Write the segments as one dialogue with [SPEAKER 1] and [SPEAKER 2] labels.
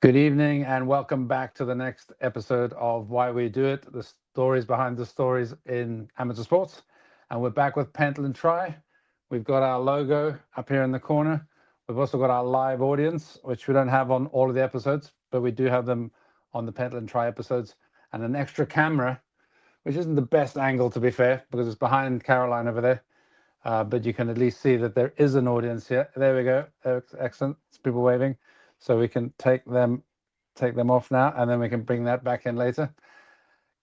[SPEAKER 1] Good evening and welcome back to the next episode of Why We Do It, the stories behind the stories in amateur sports. And we're back with Pentle and Tri. We've got our logo up here in the corner. We've also got our live audience, which we don't have on all of the episodes, but we do have them on the Pentle and Tri episodes, and an extra camera, which isn't the best angle to be fair, because it's behind Caroline over there. But you can at least see that there is an audience here. There we go. Excellent. It's people waving. So we can take them off now, and then we can bring that back in later.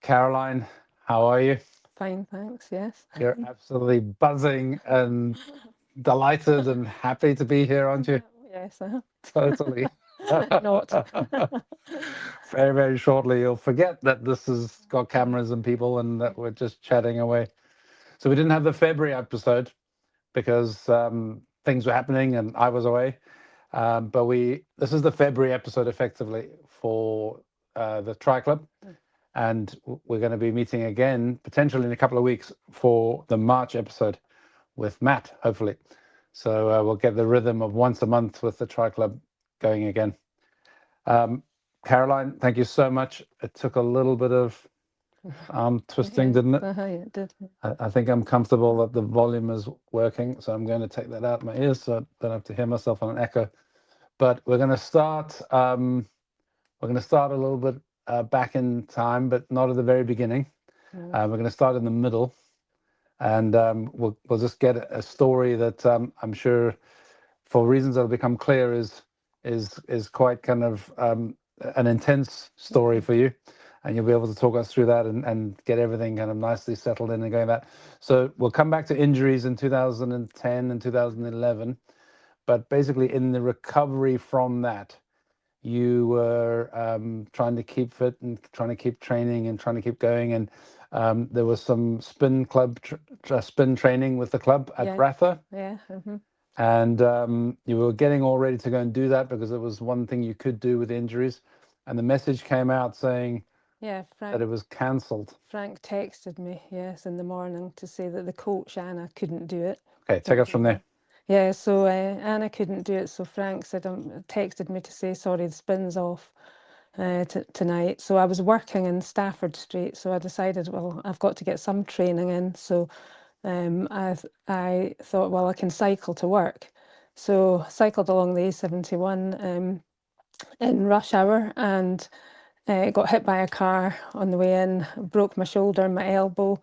[SPEAKER 1] Caroline, how are you?
[SPEAKER 2] Fine, thanks. Yes.
[SPEAKER 1] You're absolutely buzzing and delighted and happy to be here, aren't you?
[SPEAKER 2] Yes.
[SPEAKER 1] Totally.
[SPEAKER 2] Not.
[SPEAKER 1] Very, very shortly, you'll forget that this has got cameras and people and that we're just chatting away. So we didn't have the February episode because things were happening and I was away. But this is the February episode effectively for the Tri Club, and we're going to be meeting again potentially in a couple of weeks for the March episode with Matt, hopefully. So we'll get the rhythm of once a month with the Tri Club going again. Caroline, thank you so much. It took a little bit of arm twisting, didn't it?
[SPEAKER 2] Yeah, it did.
[SPEAKER 1] I think I'm comfortable that the volume is working, so I'm going to take that out of my ears so I don't have to hear myself on an echo. But we're going to start. We're going to start a little bit back in time, but not at the very beginning. We're going to start in the middle, and we'll just get a story that I'm sure, for reasons that'll become clear, is quite kind of an intense story for you, and you'll be able to talk us through that and get everything kind of nicely settled in and going back. So we'll come back to injuries in 2010 and 2011, but basically in the recovery from that, you were trying to keep fit and trying to keep training and trying to keep going, and there was some spin club spin training with the club at Ratha.
[SPEAKER 2] Yeah.
[SPEAKER 1] And you were getting all ready to go and do that because it was one thing you could do with injuries, and the message came out saying that it was cancelled.
[SPEAKER 2] Frank texted me, yes, in the morning to say that the coach Anna couldn't do it.
[SPEAKER 1] Okay, take us from there.
[SPEAKER 2] Yeah, so Anna couldn't do it, so Frank said texted me to say sorry, the spin's off tonight. So I was working in Stafford Street, so I decided, well, I've got to get some training in. So I thought, well, I can cycle to work. So cycled along the A71 in rush hour and got hit by a car on the way in, broke my shoulder and my elbow.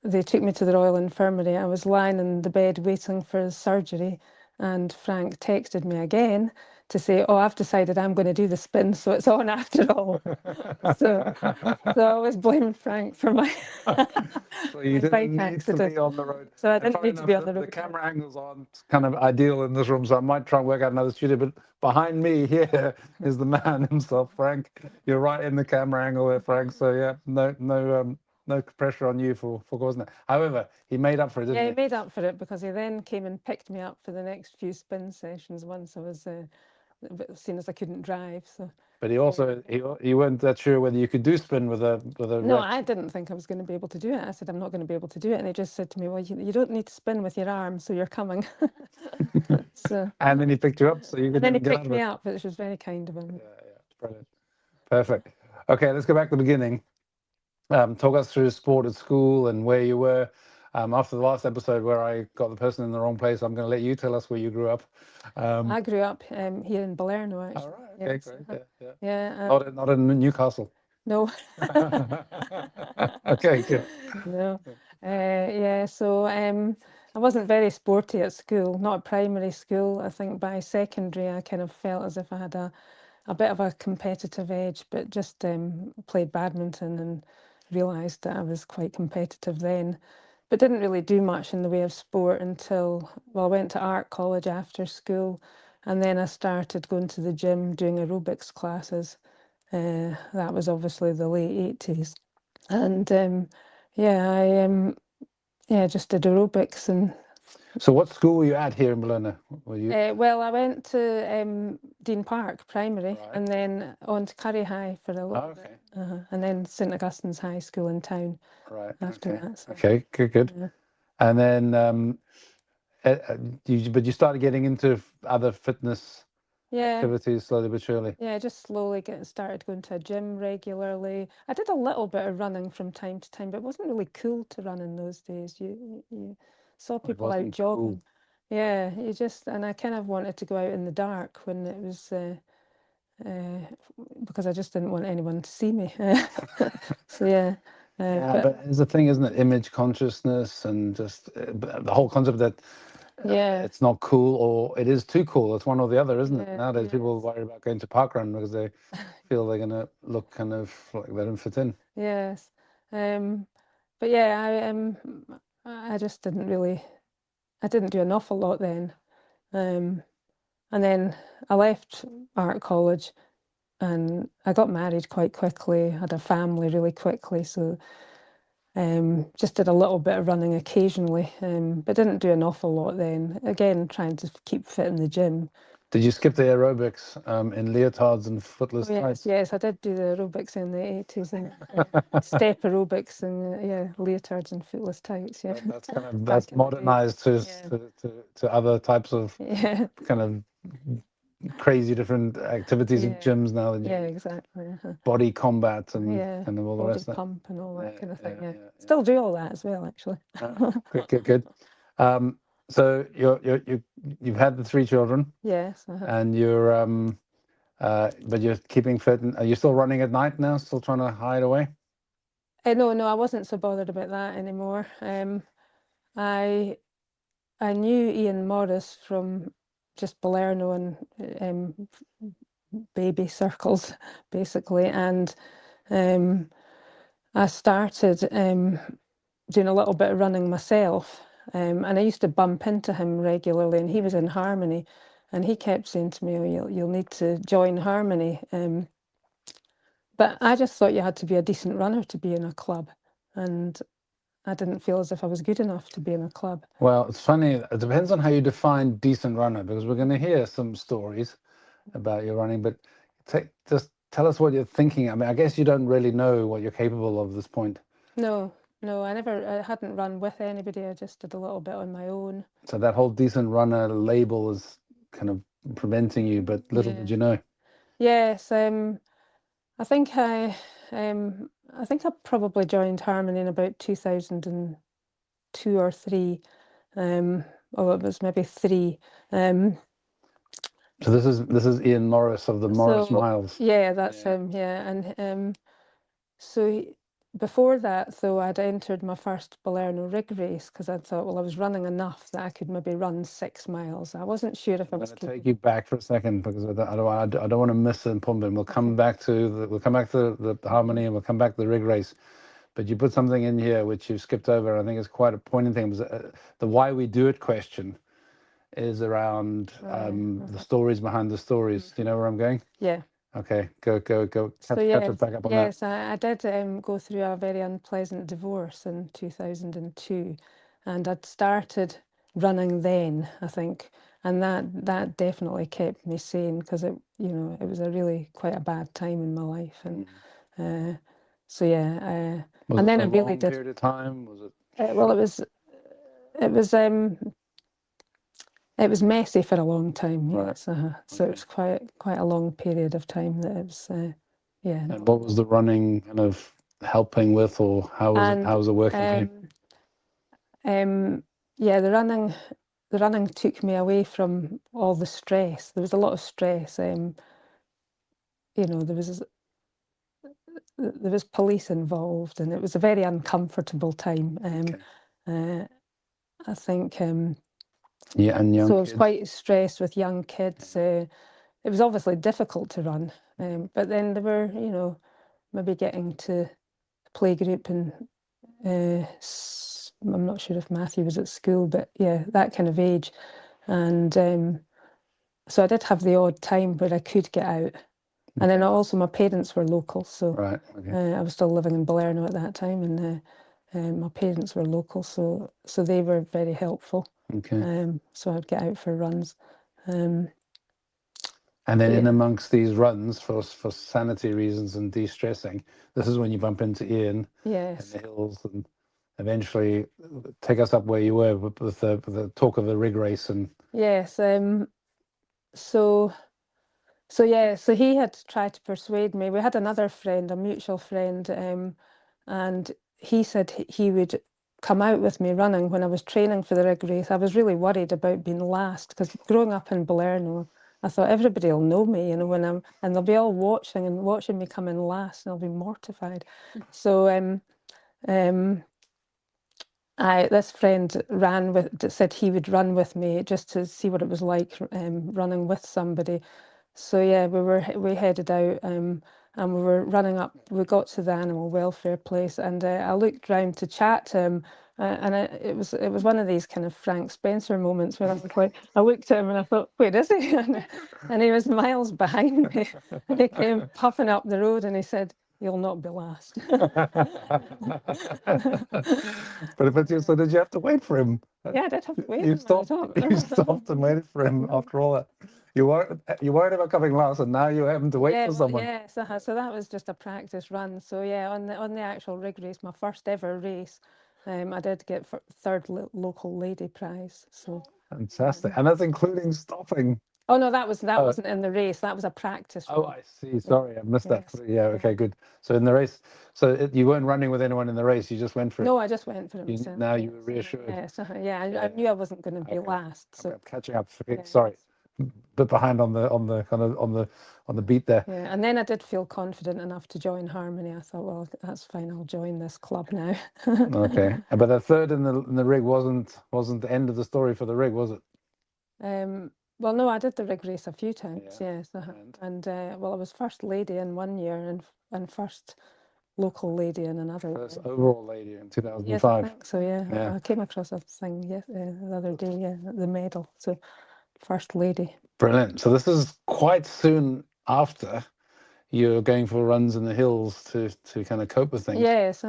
[SPEAKER 2] They took me to the Royal Infirmary. I was lying in the bed waiting for surgery, and Frank texted me again to say, "Oh, I've decided I'm going to do the spin, so it's on after all." so, so I was blaming Frank for my
[SPEAKER 1] So you
[SPEAKER 2] my bike
[SPEAKER 1] didn't need to
[SPEAKER 2] accident.
[SPEAKER 1] be on the road.
[SPEAKER 2] So I
[SPEAKER 1] And
[SPEAKER 2] didn't
[SPEAKER 1] funny
[SPEAKER 2] need to be
[SPEAKER 1] enough,
[SPEAKER 2] on the
[SPEAKER 1] the
[SPEAKER 2] road.
[SPEAKER 1] camera angles aren't kind of ideal in this room, so I might try and work out another studio. But behind me here is the man himself, Frank. You're right in the camera angle there, Frank. So yeah, no pressure on you for causing that. However, he made up for it,
[SPEAKER 2] Yeah, he
[SPEAKER 1] didn't
[SPEAKER 2] made up for it because he then came and picked me up for the next few spin sessions once I was seeing as I couldn't drive. So,
[SPEAKER 1] But he also he weren't that sure whether you could do spin with a
[SPEAKER 2] no,
[SPEAKER 1] rep.
[SPEAKER 2] I didn't think I was going to be able to do it. I said, I'm not going to be able to do it. And he just said to me, well, you don't need to spin with your arm, so you're coming. So,
[SPEAKER 1] And then he picked you up, so you
[SPEAKER 2] and
[SPEAKER 1] could
[SPEAKER 2] then he
[SPEAKER 1] even get out
[SPEAKER 2] picked
[SPEAKER 1] of
[SPEAKER 2] me
[SPEAKER 1] it.
[SPEAKER 2] up, which was very kind of him.
[SPEAKER 1] Yeah, brilliant, perfect. Okay, let's go back to the beginning. Talk us through sport at school and where you were. After the last episode where I got the person in the wrong place, I'm going to let you tell us where you grew up.
[SPEAKER 2] I grew up here in Balerno,
[SPEAKER 1] All
[SPEAKER 2] actually.
[SPEAKER 1] right, okay,
[SPEAKER 2] Yes.
[SPEAKER 1] great. Yeah.
[SPEAKER 2] Yeah.
[SPEAKER 1] Not in Newcastle.
[SPEAKER 2] No.
[SPEAKER 1] Okay, good.
[SPEAKER 2] No. Yeah, so I wasn't very sporty at school, not at primary school. I think by secondary, I kind of felt as if I had a bit of a competitive edge, but just played badminton and realised that I was quite competitive then, but didn't really do much in the way of sport until, well, I went to art college after school, and then I started going to the gym, doing aerobics classes. That was obviously the late 80s. And yeah, I just did aerobics and
[SPEAKER 1] So, what school were you at here in Bologna? Were you
[SPEAKER 2] well, I went to Dean Park Primary
[SPEAKER 1] right?
[SPEAKER 2] and then on to Curry High for a
[SPEAKER 1] Oh,
[SPEAKER 2] little bit,
[SPEAKER 1] okay,
[SPEAKER 2] and then St Augustine's High School in town
[SPEAKER 1] right.
[SPEAKER 2] after
[SPEAKER 1] Okay,
[SPEAKER 2] that. So,
[SPEAKER 1] okay, good.
[SPEAKER 2] yeah.
[SPEAKER 1] And then, but you started getting into other fitness
[SPEAKER 2] Yeah,
[SPEAKER 1] activities slowly but surely?
[SPEAKER 2] yeah, just slowly getting started going to a gym regularly. I did a little bit of running from time to time, but it wasn't really cool to run in those days. You saw
[SPEAKER 1] It
[SPEAKER 2] people out
[SPEAKER 1] wasn't cool.
[SPEAKER 2] jogging. Yeah, you just, and I kind of wanted to go out in the dark when it was, uh, because I just didn't want anyone to see me. So yeah,
[SPEAKER 1] Yeah,
[SPEAKER 2] but
[SPEAKER 1] but it's the thing, isn't it? Image consciousness and just the whole concept that
[SPEAKER 2] yeah,
[SPEAKER 1] it's not cool or it is too cool. It's one or the other, isn't it?
[SPEAKER 2] yeah,
[SPEAKER 1] Nowadays, people are
[SPEAKER 2] yes,
[SPEAKER 1] worried about going to parkrun because they feel they're going to look kind of like they don't fit in.
[SPEAKER 2] yes. Um, but yeah, I just didn't really, I didn't do an awful lot then. Um, and then I left art college and I got married quite quickly, had a family really quickly. So just did a little bit of running occasionally, but didn't do an awful lot then. Again, trying to keep fit in the gym.
[SPEAKER 1] Did you skip the aerobics in leotards and
[SPEAKER 2] Oh
[SPEAKER 1] footless
[SPEAKER 2] yes,
[SPEAKER 1] tights?
[SPEAKER 2] yes, I did do the aerobics in the 80s and step aerobics and yeah, leotards and footless tights. Yeah,
[SPEAKER 1] That's kind of
[SPEAKER 2] back
[SPEAKER 1] that's
[SPEAKER 2] in the day.
[SPEAKER 1] modernized to,
[SPEAKER 2] Yeah,
[SPEAKER 1] to other types of
[SPEAKER 2] yeah,
[SPEAKER 1] kind of crazy different activities in
[SPEAKER 2] yeah,
[SPEAKER 1] gyms now.
[SPEAKER 2] yeah, exactly.
[SPEAKER 1] Body combat and
[SPEAKER 2] Yeah,
[SPEAKER 1] kind of all the
[SPEAKER 2] body
[SPEAKER 1] rest of
[SPEAKER 2] pump and all
[SPEAKER 1] that.
[SPEAKER 2] that kind of thing.
[SPEAKER 1] Yeah,
[SPEAKER 2] Yeah,
[SPEAKER 1] yeah, yeah.
[SPEAKER 2] still do all that as well, actually.
[SPEAKER 1] Good, good, good. So you've had the three children,
[SPEAKER 2] Yes.
[SPEAKER 1] and but you're keeping fit. And are you still running at night now? Still trying to hide away?
[SPEAKER 2] No, no, I wasn't so bothered about that anymore. I I knew Ian Morris from just Balerno and baby circles, basically, and um, I started doing a little bit of running myself. And I used to bump into him regularly, and he was in Harmony, and he kept saying to me, "Oh, you'll need to join Harmony." But I just thought you had to be a decent runner to be in a club, and I didn't feel as if I was good enough to be in a club.
[SPEAKER 1] Well, it's funny. It depends on how you define decent runner, because we're going to hear some stories about your running. But just tell us what you're thinking. I mean, I guess you don't really know what you're capable of at this point.
[SPEAKER 2] No, no, I hadn't run with anybody. I just did a little bit on my own.
[SPEAKER 1] So that whole decent runner label is kind of preventing you, but little did
[SPEAKER 2] Yeah.
[SPEAKER 1] you know.
[SPEAKER 2] Yes. I think I think I probably joined Harmony in about 2002 or three. Oh, it was maybe three. Um,
[SPEAKER 1] So this is Ian Morris of the Morris
[SPEAKER 2] so
[SPEAKER 1] Miles.
[SPEAKER 2] yeah, that's
[SPEAKER 1] Yeah.
[SPEAKER 2] him. Yeah, and so before that, though, I'd entered my first Balerno rig race because I thought, well, I was running enough that I could maybe run 6 miles. I wasn't sure if I
[SPEAKER 1] I'm going
[SPEAKER 2] was
[SPEAKER 1] to take
[SPEAKER 2] capable.
[SPEAKER 1] you back for a second because I don't want to miss the important. We'll come back to the harmony and we'll come back to the rig race. But you put something in here which you skipped over. I think it's quite a poignant thing. It was, the why we do it question is around the stories behind the stories. Do you know where I'm going?
[SPEAKER 2] Yeah.
[SPEAKER 1] Okay, go.
[SPEAKER 2] So
[SPEAKER 1] Catch us back up on that.
[SPEAKER 2] yes, I did go through a very unpleasant divorce in 2002, and I'd started running then, I think, and that definitely kept me sane because it was a really quite a bad time in my life, and so yeah,
[SPEAKER 1] Was
[SPEAKER 2] and
[SPEAKER 1] it
[SPEAKER 2] then
[SPEAKER 1] for
[SPEAKER 2] I
[SPEAKER 1] a
[SPEAKER 2] really
[SPEAKER 1] long
[SPEAKER 2] did.
[SPEAKER 1] period of time? Was it
[SPEAKER 2] Well,
[SPEAKER 1] short?
[SPEAKER 2] it was messy for a long time,
[SPEAKER 1] Right.
[SPEAKER 2] yes, so it
[SPEAKER 1] Okay.
[SPEAKER 2] was quite a long period of time that it was, yeah,
[SPEAKER 1] And
[SPEAKER 2] not
[SPEAKER 1] what was the running kind of helping with, or
[SPEAKER 2] and
[SPEAKER 1] how was it working for you?
[SPEAKER 2] um. Yeah, the running took me away from all the stress. There was a lot of stress. There was police involved, and it was a very uncomfortable time.
[SPEAKER 1] Okay.
[SPEAKER 2] Uh, I think
[SPEAKER 1] Yeah, and young
[SPEAKER 2] so. I was
[SPEAKER 1] kids.
[SPEAKER 2] quite stressed with young kids. It was obviously difficult to run, but then they were, maybe getting to playgroup and I'm not sure if Matthew was at school, but yeah, that kind of age. And so I did have the odd time where I could get out. And then
[SPEAKER 1] Okay.
[SPEAKER 2] also my parents were local, so
[SPEAKER 1] Right. Okay.
[SPEAKER 2] I was still living in Balerno at that time, and my parents were local, so they were very helpful.
[SPEAKER 1] Okay.
[SPEAKER 2] So I'd get out for runs. Um,
[SPEAKER 1] And then
[SPEAKER 2] but
[SPEAKER 1] in
[SPEAKER 2] yeah,
[SPEAKER 1] amongst these runs for sanity reasons and de-stressing, this is when you bump into Ian in
[SPEAKER 2] yes,
[SPEAKER 1] the hills and eventually take us up where you were with the talk of the rig race and
[SPEAKER 2] yes. So So yeah, so he had tried to persuade me. We had another friend, a mutual friend, and he said he would come out with me running when I was training for the rig race. I was really worried about being last because growing up in Balerno, I thought everybody will know me, when and they'll be all watching me come in last, and I'll be mortified. So this friend said he would run with me just to see what it was like running with somebody. So yeah, we headed out and we were running up. We got to the animal welfare place, and I looked round to chat to him, and it was one of these kind of Frank Spencer moments where I was like, I looked at him and I thought, where is he? And he was miles behind me, and he came puffing up the road, and he said, "You'll not be last."
[SPEAKER 1] So did you have to wait for him?
[SPEAKER 2] Yeah, I did have to wait
[SPEAKER 1] You
[SPEAKER 2] for him at
[SPEAKER 1] stopped. You stopped and waited for him after all that. You worried about coming last, and now you're having to wait
[SPEAKER 2] Yeah,
[SPEAKER 1] for
[SPEAKER 2] well,
[SPEAKER 1] someone.
[SPEAKER 2] yes, so that was just a practice run. So yeah, on the actual rig race, my first ever race, I did get third local lady prize. So
[SPEAKER 1] Fantastic, and that's including stopping.
[SPEAKER 2] oh no, that wasn't in the race. That was a practice
[SPEAKER 1] Oh,
[SPEAKER 2] run.
[SPEAKER 1] I see. Sorry, I missed that.
[SPEAKER 2] Yes.
[SPEAKER 1] Yeah, okay, good. So in the race, you weren't running with anyone in the race. You just went for it.
[SPEAKER 2] No, I just went for it
[SPEAKER 1] You,
[SPEAKER 2] myself.
[SPEAKER 1] now you were
[SPEAKER 2] Yes.
[SPEAKER 1] reassured.
[SPEAKER 2] Yes. Yeah, I
[SPEAKER 1] Yeah,
[SPEAKER 2] knew I wasn't going to be
[SPEAKER 1] okay.
[SPEAKER 2] last.
[SPEAKER 1] I'm
[SPEAKER 2] So
[SPEAKER 1] catching up.
[SPEAKER 2] yes.
[SPEAKER 1] Sorry, bit behind on the kind of on the beat there.
[SPEAKER 2] Yeah, and then I did feel confident enough to join Harmony. I thought, well, that's fine. I'll join this club now.
[SPEAKER 1] Okay, but the third in the rig wasn't the end of the story for the rig, was it?
[SPEAKER 2] Well, no, I did the rig race a few times,
[SPEAKER 1] Yeah.
[SPEAKER 2] yes. And well, I was first lady in one year and first local lady in another
[SPEAKER 1] First
[SPEAKER 2] year.
[SPEAKER 1] overall lady in
[SPEAKER 2] Yes, I
[SPEAKER 1] 2005.
[SPEAKER 2] think so, yeah.
[SPEAKER 1] Yeah.
[SPEAKER 2] I came across a thing the other day, yeah, the medal. So, first lady.
[SPEAKER 1] Brilliant. So this is quite soon after you're going for runs in the hills to kind of cope with things,
[SPEAKER 2] Yes,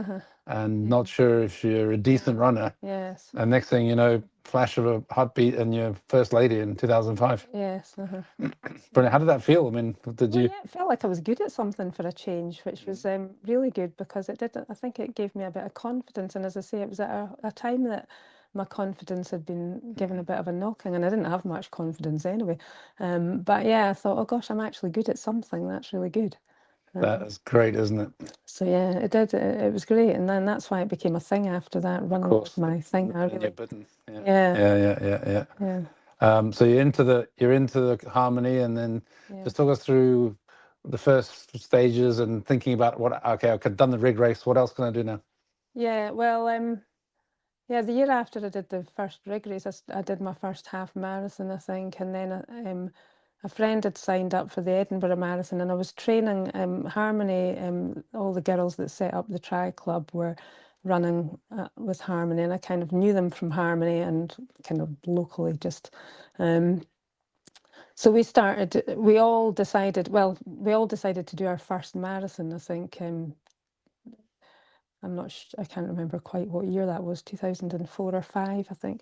[SPEAKER 1] and
[SPEAKER 2] yeah.
[SPEAKER 1] not sure if you're a decent runner.
[SPEAKER 2] Yes,
[SPEAKER 1] And next thing you know, flash of a heartbeat and you're first lady in 2005.
[SPEAKER 2] yes,
[SPEAKER 1] Brilliant. How did that feel? I mean, did
[SPEAKER 2] Well,
[SPEAKER 1] you?
[SPEAKER 2] yeah, it felt like I was good at something for a change, which was really good because it did. I think it gave me a bit of confidence, and as I say, it was at a time that my confidence had been given a bit of a knocking, and I didn't have much confidence anyway. But yeah, I thought, oh gosh, I'm actually good at something. That's really good.
[SPEAKER 1] That is great, isn't it?
[SPEAKER 2] So yeah, it did. It was great, and then that's why it became a thing after that.
[SPEAKER 1] Of
[SPEAKER 2] Running was
[SPEAKER 1] course.
[SPEAKER 2] my thing. I
[SPEAKER 1] And you're
[SPEAKER 2] really,
[SPEAKER 1] bitten. Yeah.
[SPEAKER 2] yeah,
[SPEAKER 1] Yeah.
[SPEAKER 2] yeah,
[SPEAKER 1] So you're into the harmony, and then
[SPEAKER 2] yeah,
[SPEAKER 1] just talk us through the first stages and thinking about what. Okay, I've done the rig race. What else can I do now?
[SPEAKER 2] yeah. Well, yeah, the year after I did the first rig race, I did my first half marathon, I think, and then a friend had signed up for the Edinburgh Marathon, and I was training Harmony. All the girls that set up the Tri Club were running with Harmony, and I kind of knew them from Harmony and kind of locally just. So we all decided to do our first marathon, I think. I can't remember quite what year that was, 2004 or 5, I think.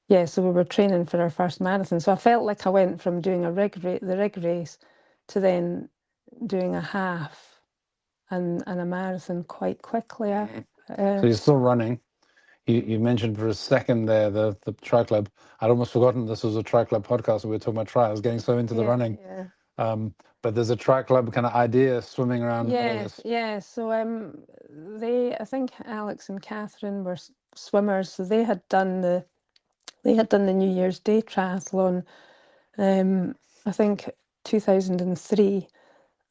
[SPEAKER 2] Yeah, so we were training for our first marathon. So I felt like I went from doing the rig race to then doing a half and a marathon quite quickly.
[SPEAKER 1] So you're still running. You mentioned for a second there the Tri Club. I'd almost forgotten this was a Tri Club podcast. We were talking about tri. I was getting so into the running.
[SPEAKER 2] Yeah.
[SPEAKER 1] But there's a Tri Club kind of idea swimming around
[SPEAKER 2] Yes,
[SPEAKER 1] Vegas.
[SPEAKER 2] yes. So I think Alex and Catherine were swimmers, so they had done the New Year's Day triathlon, I think 2003.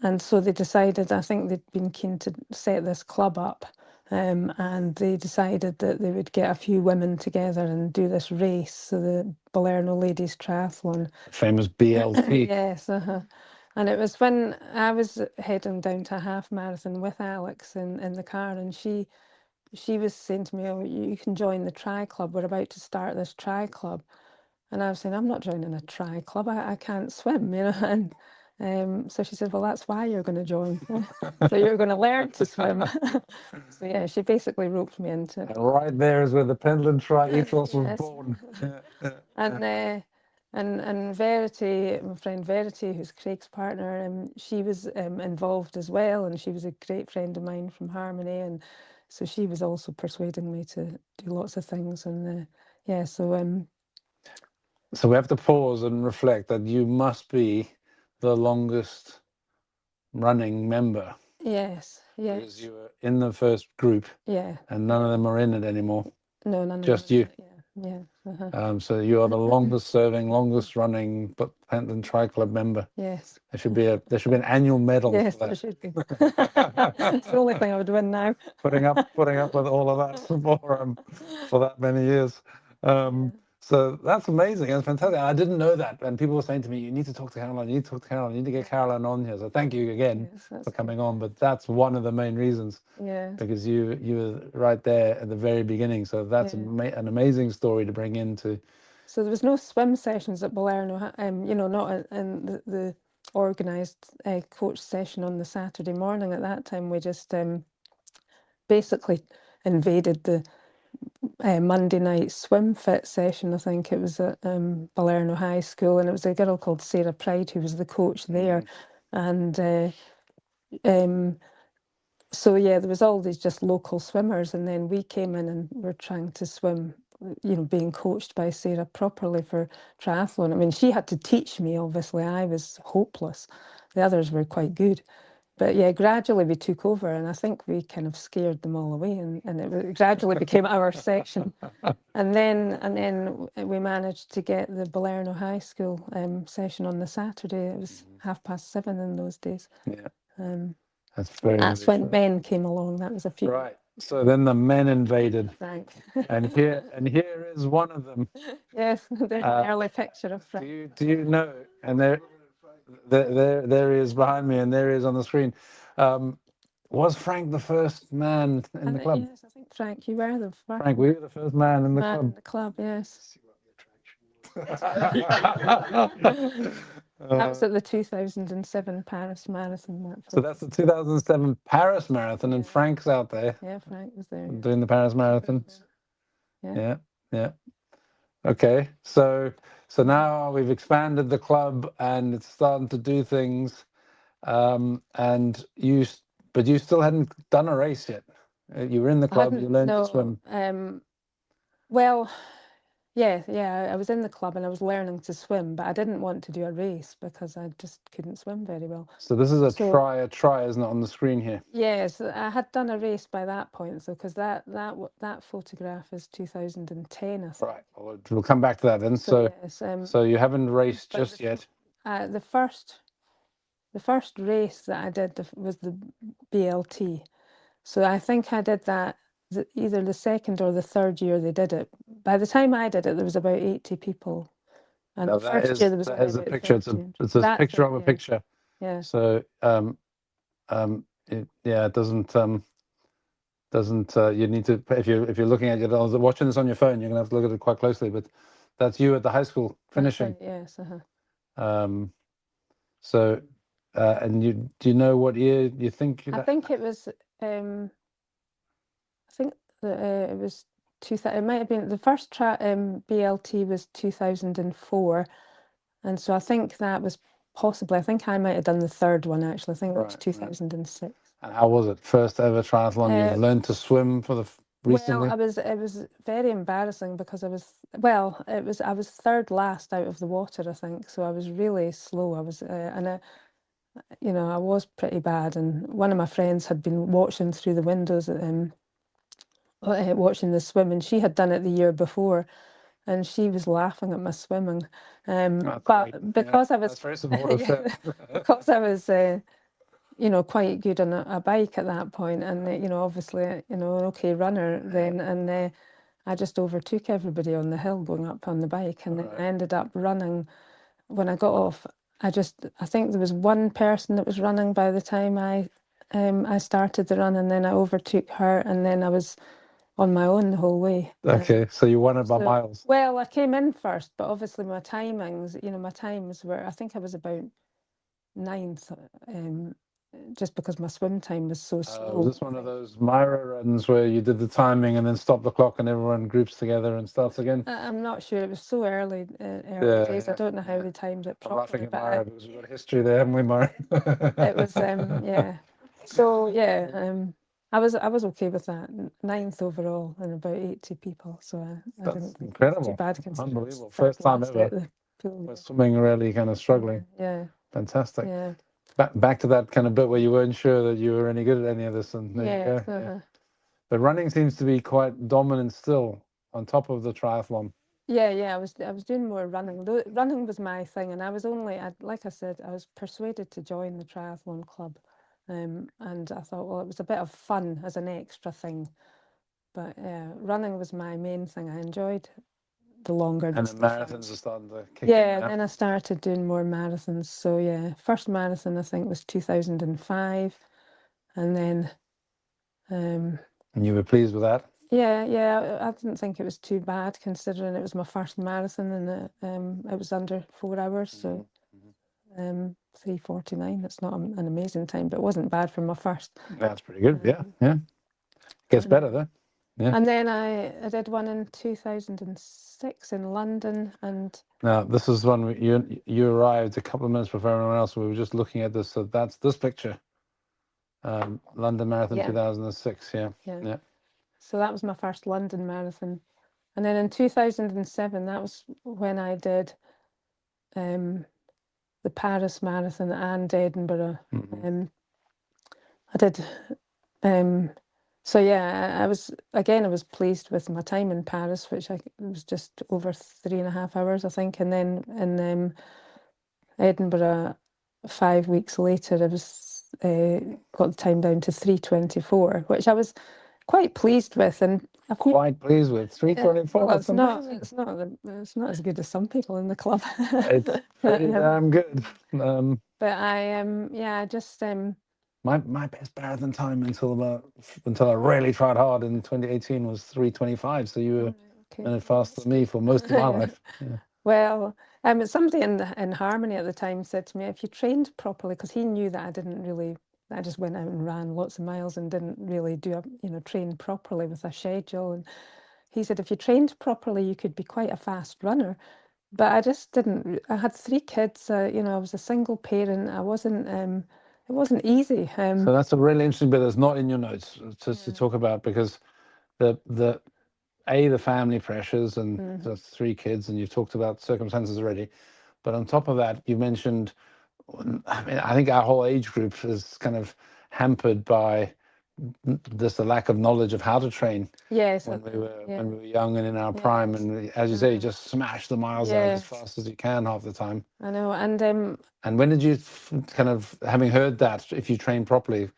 [SPEAKER 2] And so they decided, I think they'd been keen to set this club up, and they decided that they would get a few women together and do this race, so the Balerno Ladies Triathlon.
[SPEAKER 1] Famous BLT.
[SPEAKER 2] Yes, and it was when I was heading down to a half marathon with Alex in the car, and she was saying to me, "Oh, you can join the Tri Club. We're about to start this Tri Club." And I was saying, I'm not joining a tri club. I can't swim, And so she said, well, that's why you're going to join. So you're going to learn to swim. So yeah, she basically roped me into it.
[SPEAKER 1] And right there is where the Pendulum Tri ethos was
[SPEAKER 2] Yes.
[SPEAKER 1] born.
[SPEAKER 2] And Verity, my friend Verity, who's Craig's partner, she was involved as well, and she was a great friend of mine from Harmony, and so she was also persuading me to do lots of things, and yeah, so
[SPEAKER 1] So we have to pause and reflect that you must be the longest running member
[SPEAKER 2] Yes,
[SPEAKER 1] because
[SPEAKER 2] yes,
[SPEAKER 1] you were in the first group
[SPEAKER 2] yeah.
[SPEAKER 1] and none of them are in it anymore.
[SPEAKER 2] No, none of them
[SPEAKER 1] Just
[SPEAKER 2] are in
[SPEAKER 1] you.
[SPEAKER 2] it. Yeah, yeah.
[SPEAKER 1] So you are the longest serving, longest running Pentland Tri Club member.
[SPEAKER 2] Yes,
[SPEAKER 1] There should be an annual medal
[SPEAKER 2] yes,
[SPEAKER 1] for
[SPEAKER 2] there
[SPEAKER 1] that.
[SPEAKER 2] should be. It's the only thing I would win now.
[SPEAKER 1] putting up with all of that for that many years.
[SPEAKER 2] Yeah,
[SPEAKER 1] So that's amazing. That's fantastic. I didn't know that. And people were saying to me, you need to talk to Caroline, you need to talk to Caroline, you need to get
[SPEAKER 2] yeah.
[SPEAKER 1] Caroline on here. So thank you again
[SPEAKER 2] Yes,
[SPEAKER 1] for
[SPEAKER 2] that's good.
[SPEAKER 1] coming on. But that's one of the main reasons
[SPEAKER 2] Yeah,
[SPEAKER 1] because you were right there at the very beginning. So that's
[SPEAKER 2] yeah.
[SPEAKER 1] an amazing story to bring into.
[SPEAKER 2] So there was no swim sessions at Balerno, not in the organised coach session on the Saturday morning. At that time, we just basically invaded the Monday night swim fit session. I think it was at Balerno High School, and it was a girl called Sarah Pride who was the coach there, and so yeah, there was all these just local swimmers, and then we came in and were trying to swim, being coached by Sarah properly for triathlon. I mean, she had to teach me, obviously. I was hopeless. The others were quite good. But yeah, gradually we took over, and I think we kind of scared them all away, and it gradually became our section. And then we managed to get the Balerno High School session on the Saturday. It was 7:30 in those days.
[SPEAKER 1] Yeah,
[SPEAKER 2] Um,
[SPEAKER 1] that's very
[SPEAKER 2] that's when Ben came along. That was a few.
[SPEAKER 1] right. So then the men invaded,
[SPEAKER 2] Frank.
[SPEAKER 1] and here is one of them.
[SPEAKER 2] Yes, there's an early picture of Frank.
[SPEAKER 1] Do you know? And there he is behind me, and there he is on the screen. Was Frank the first man in the club?
[SPEAKER 2] Yes, I think Frank, you were the first
[SPEAKER 1] Frank, were you the first man in the
[SPEAKER 2] man in
[SPEAKER 1] club?
[SPEAKER 2] the club. Yes. That was
[SPEAKER 1] Uh,
[SPEAKER 2] at the 2007 Paris Marathon. That
[SPEAKER 1] so
[SPEAKER 2] photo.
[SPEAKER 1] that's the 2007 Paris Marathon, and
[SPEAKER 2] Yeah,
[SPEAKER 1] Frank's out there
[SPEAKER 2] yeah, Frank was there. Yeah,
[SPEAKER 1] doing the Paris Marathon.
[SPEAKER 2] yeah.
[SPEAKER 1] Yeah, yeah. Okay, so now we've expanded the club and it's starting to do things. And but you still hadn't done a race yet. You were in the
[SPEAKER 2] I
[SPEAKER 1] club. You
[SPEAKER 2] hadn't.
[SPEAKER 1] learned to
[SPEAKER 2] No.
[SPEAKER 1] swim.
[SPEAKER 2] Well, yeah. I was in the club and I was learning to swim, but I didn't want to do a race because I just couldn't swim very well.
[SPEAKER 1] So this is a
[SPEAKER 2] So
[SPEAKER 1] try isn't it on the screen here?
[SPEAKER 2] yes, I had done a race by that point, so because that photograph is 2010, I think.
[SPEAKER 1] Right. Well, we'll come back to that then.
[SPEAKER 2] So
[SPEAKER 1] So
[SPEAKER 2] yes,
[SPEAKER 1] so you haven't raced
[SPEAKER 2] but
[SPEAKER 1] just yet.
[SPEAKER 2] the first race that I did was the BLT. So I think I did that either the second or the third year they did it. By the time I did it, there was about 80 people, and
[SPEAKER 1] Now
[SPEAKER 2] the first year there was
[SPEAKER 1] that
[SPEAKER 2] only
[SPEAKER 1] is a
[SPEAKER 2] about
[SPEAKER 1] picture.
[SPEAKER 2] 30.
[SPEAKER 1] It's a
[SPEAKER 2] That's
[SPEAKER 1] picture
[SPEAKER 2] it.
[SPEAKER 1] of a
[SPEAKER 2] Yes,
[SPEAKER 1] picture.
[SPEAKER 2] yeah.
[SPEAKER 1] So it doesn't you need to if you're looking at it watching this on your phone, you're gonna have to look at it quite closely. But that's you at the high school
[SPEAKER 2] That's
[SPEAKER 1] finishing.
[SPEAKER 2] right. Yes.
[SPEAKER 1] Um, so and do you know what year you think
[SPEAKER 2] I
[SPEAKER 1] that?
[SPEAKER 2] think it was. I think that it was 2000. It might have been the first BLT was 2004, and so I think that was possibly. I think I might have done the third one actually. I think that was
[SPEAKER 1] Right, right.
[SPEAKER 2] 2006.
[SPEAKER 1] And how was it? First ever triathlon. You've learned to swim for
[SPEAKER 2] Well,
[SPEAKER 1] recently.
[SPEAKER 2] it was very embarrassing because I was third last out of the water, I think. So I was really slow. I was and I was pretty bad. And one of my friends had been watching through the windows watching the swim, and she had done it the year before, and she was laughing at my swimming.
[SPEAKER 1] That's great.
[SPEAKER 2] But
[SPEAKER 1] Yeah,
[SPEAKER 2] because I was
[SPEAKER 1] that's very supportive.
[SPEAKER 2] yeah, because I was quite good on a bike at that point, and obviously, an okay runner then, and I just overtook everybody on the hill going up on the bike, and then I ended up running. When I got off, I think there was one person that was running by the time I started the run, and then I overtook her, and then I was on my own the whole way.
[SPEAKER 1] Okay, so you won it by miles.
[SPEAKER 2] Well, I came in first, but obviously my times were, I think I was about ninth, just because my swim time was so slow.
[SPEAKER 1] Was this one of those Myra runs where you did the timing and then stop the clock and everyone groups together and starts again?
[SPEAKER 2] I'm not sure. It was so early days. I don't know how they timed it
[SPEAKER 1] I'm laughing
[SPEAKER 2] properly,
[SPEAKER 1] at
[SPEAKER 2] but
[SPEAKER 1] Myra because we've got a history there, haven't we, Myra?
[SPEAKER 2] it was yeah. So yeah, I was okay with that. Ninth overall and about 80 people, so I
[SPEAKER 1] That's
[SPEAKER 2] didn't think it was too
[SPEAKER 1] incredible,
[SPEAKER 2] bad considering it was
[SPEAKER 1] unbelievable.
[SPEAKER 2] third
[SPEAKER 1] First time
[SPEAKER 2] last
[SPEAKER 1] ever.
[SPEAKER 2] out the pool.
[SPEAKER 1] We're swimming really kind of struggling.
[SPEAKER 2] Yeah,
[SPEAKER 1] Fantastic.
[SPEAKER 2] yeah,
[SPEAKER 1] Back to that kind of bit where you weren't sure that you were any good at any of this, and there you
[SPEAKER 2] yeah.
[SPEAKER 1] go. Yeah. But running seems to be quite dominant still on top of the triathlon.
[SPEAKER 2] Yeah. I was doing more running. Running was my thing, and I was only, like I said, I was persuaded to join the triathlon club, and I thought, well, it was a bit of fun as an extra thing, but running was my main thing. I enjoyed the longer
[SPEAKER 1] And the
[SPEAKER 2] distance
[SPEAKER 1] marathons
[SPEAKER 2] runs.
[SPEAKER 1] are starting to kick in
[SPEAKER 2] Yeah, and
[SPEAKER 1] now.
[SPEAKER 2] then I started doing more marathons. So yeah, first marathon I think was 2005, and then um,
[SPEAKER 1] And you were pleased with that?
[SPEAKER 2] yeah, I didn't think it was too bad considering it was my first marathon and it was under 4 hours, so 3:49. It's not an amazing time, but it wasn't bad for my first.
[SPEAKER 1] That's pretty good. Yeah. Gets better though. Yeah.
[SPEAKER 2] And then I did one in 2006 in London, and
[SPEAKER 1] Now this is one you arrived a couple of minutes before everyone else. We were just looking at this. So that's this picture. London Marathon 2006. Yeah.
[SPEAKER 2] So that was my first London marathon. And then in 2007, that was when I did the Paris Marathon and Edinburgh. I did. So yeah, I was pleased with my time in Paris, which it was just over 3.5 hours, I think. And then in Edinburgh, 5 weeks later, I was got the time down to 3:24, which I was quite pleased with. And
[SPEAKER 1] Quite pleased with 3:24.
[SPEAKER 2] well,
[SPEAKER 1] That's amazing.
[SPEAKER 2] it's not as good as some people in the club.
[SPEAKER 1] It's pretty damn good.
[SPEAKER 2] But I just
[SPEAKER 1] My best marathon time until I really tried hard in 2018 was 3:25. So you were a minute faster than me for most of my life. Yeah.
[SPEAKER 2] Well, somebody in Harmony at the time said to me, if you trained properly, because he knew that I just went out and ran lots of miles and didn't really train properly with a schedule. And he said, if you trained properly, you could be quite a fast runner. But I just didn't. I had 3 kids. I was a single parent. I wasn't. It wasn't easy.
[SPEAKER 1] So that's a really interesting bit that's not in your notes just to talk about, because the family pressures and the 3 kids, and you've talked about circumstances already, but on top of that, you mentioned, I mean, I think our whole age group is kind of hampered by just a lack of knowledge of how to train.
[SPEAKER 2] Yes.
[SPEAKER 1] When we were young and in our prime,
[SPEAKER 2] Yes.
[SPEAKER 1] and as you say, you just smash the miles out as fast as you can half the time.
[SPEAKER 2] I know. And
[SPEAKER 1] And when did you kind of, having heard that, if you train properly,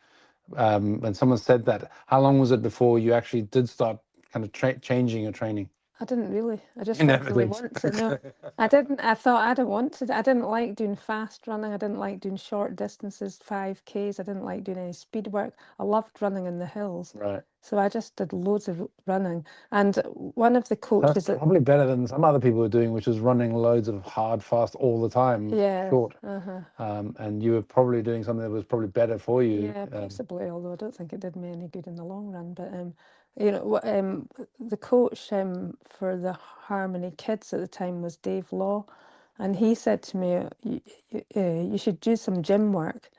[SPEAKER 1] when someone said that, how long was it before you actually did start kind of changing your training?
[SPEAKER 2] I didn't really. I just
[SPEAKER 1] You
[SPEAKER 2] didn't
[SPEAKER 1] never
[SPEAKER 2] really
[SPEAKER 1] did.
[SPEAKER 2] want to. No, I didn't. I thought I didn't want to. I didn't like doing fast running. I didn't like doing short distances, 5Ks. I didn't like doing any speed work. I loved running in the hills.
[SPEAKER 1] Right.
[SPEAKER 2] So I just did loads of running. And one of the coaches
[SPEAKER 1] That's probably better than some other people were doing, which was running loads of hard, fast all the time, short. And you were probably doing something that was probably better for you.
[SPEAKER 2] Yeah, possibly, although I don't think it did me any good in the long run. But the coach for the Harmony Kids at the time was Dave Law, and he said to me, you should do some gym work.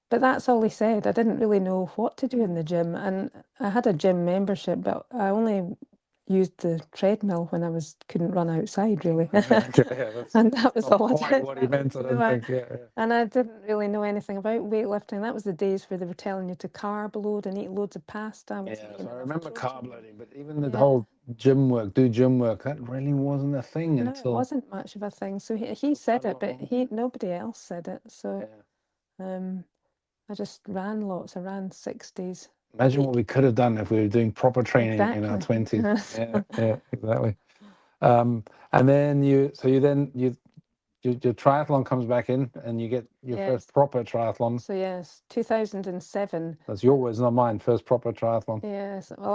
[SPEAKER 2] But that's all he said. I didn't really know what to do in the gym, and I had a gym membership, but I only used the treadmill when I couldn't run outside, really. And that was all I did.
[SPEAKER 1] What he meant, I don't think. Yeah.
[SPEAKER 2] And I didn't really know anything about weightlifting. That was the days where they were telling you to carb load and eat loads of pasta. I wasn't
[SPEAKER 1] So I
[SPEAKER 2] enough
[SPEAKER 1] remember
[SPEAKER 2] protein.
[SPEAKER 1] carb loading, but even the whole gym work, that really wasn't a thing
[SPEAKER 2] No,
[SPEAKER 1] until.
[SPEAKER 2] it wasn't much of a thing. So he said it, but nobody else said it. So I just ran lots. I ran 60s.
[SPEAKER 1] Imagine what we could have done if we were doing proper training in our 20s. Yeah, exactly. And then your triathlon comes back in, and you get your first proper triathlon.
[SPEAKER 2] So yes, 2007.
[SPEAKER 1] That's your words, not mine. First proper triathlon.
[SPEAKER 2] Yes. Well,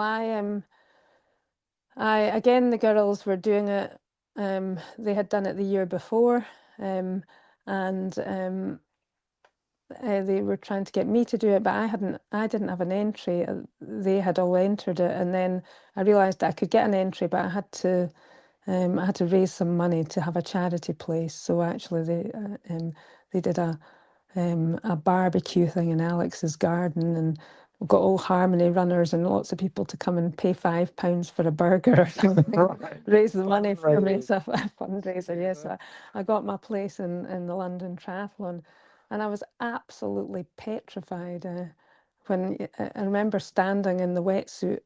[SPEAKER 2] I again, the girls were doing it. They had done it the year before, and they were trying to get me to do it, but I didn't have an entry. They had all entered it, and then I realised that I could get an entry, but I had to raise some money to have a charity place. So actually, they did a barbecue thing in Alex's garden, and we've got all Harmony runners and lots of people to come and pay £5 for a burger or something,
[SPEAKER 1] Right.
[SPEAKER 2] raise the money for me.
[SPEAKER 1] Fundraising.
[SPEAKER 2] So a fundraiser, yes.
[SPEAKER 1] Yeah.
[SPEAKER 2] I got my place in the London Triathlon, and I was absolutely petrified. When I remember standing in the wetsuit,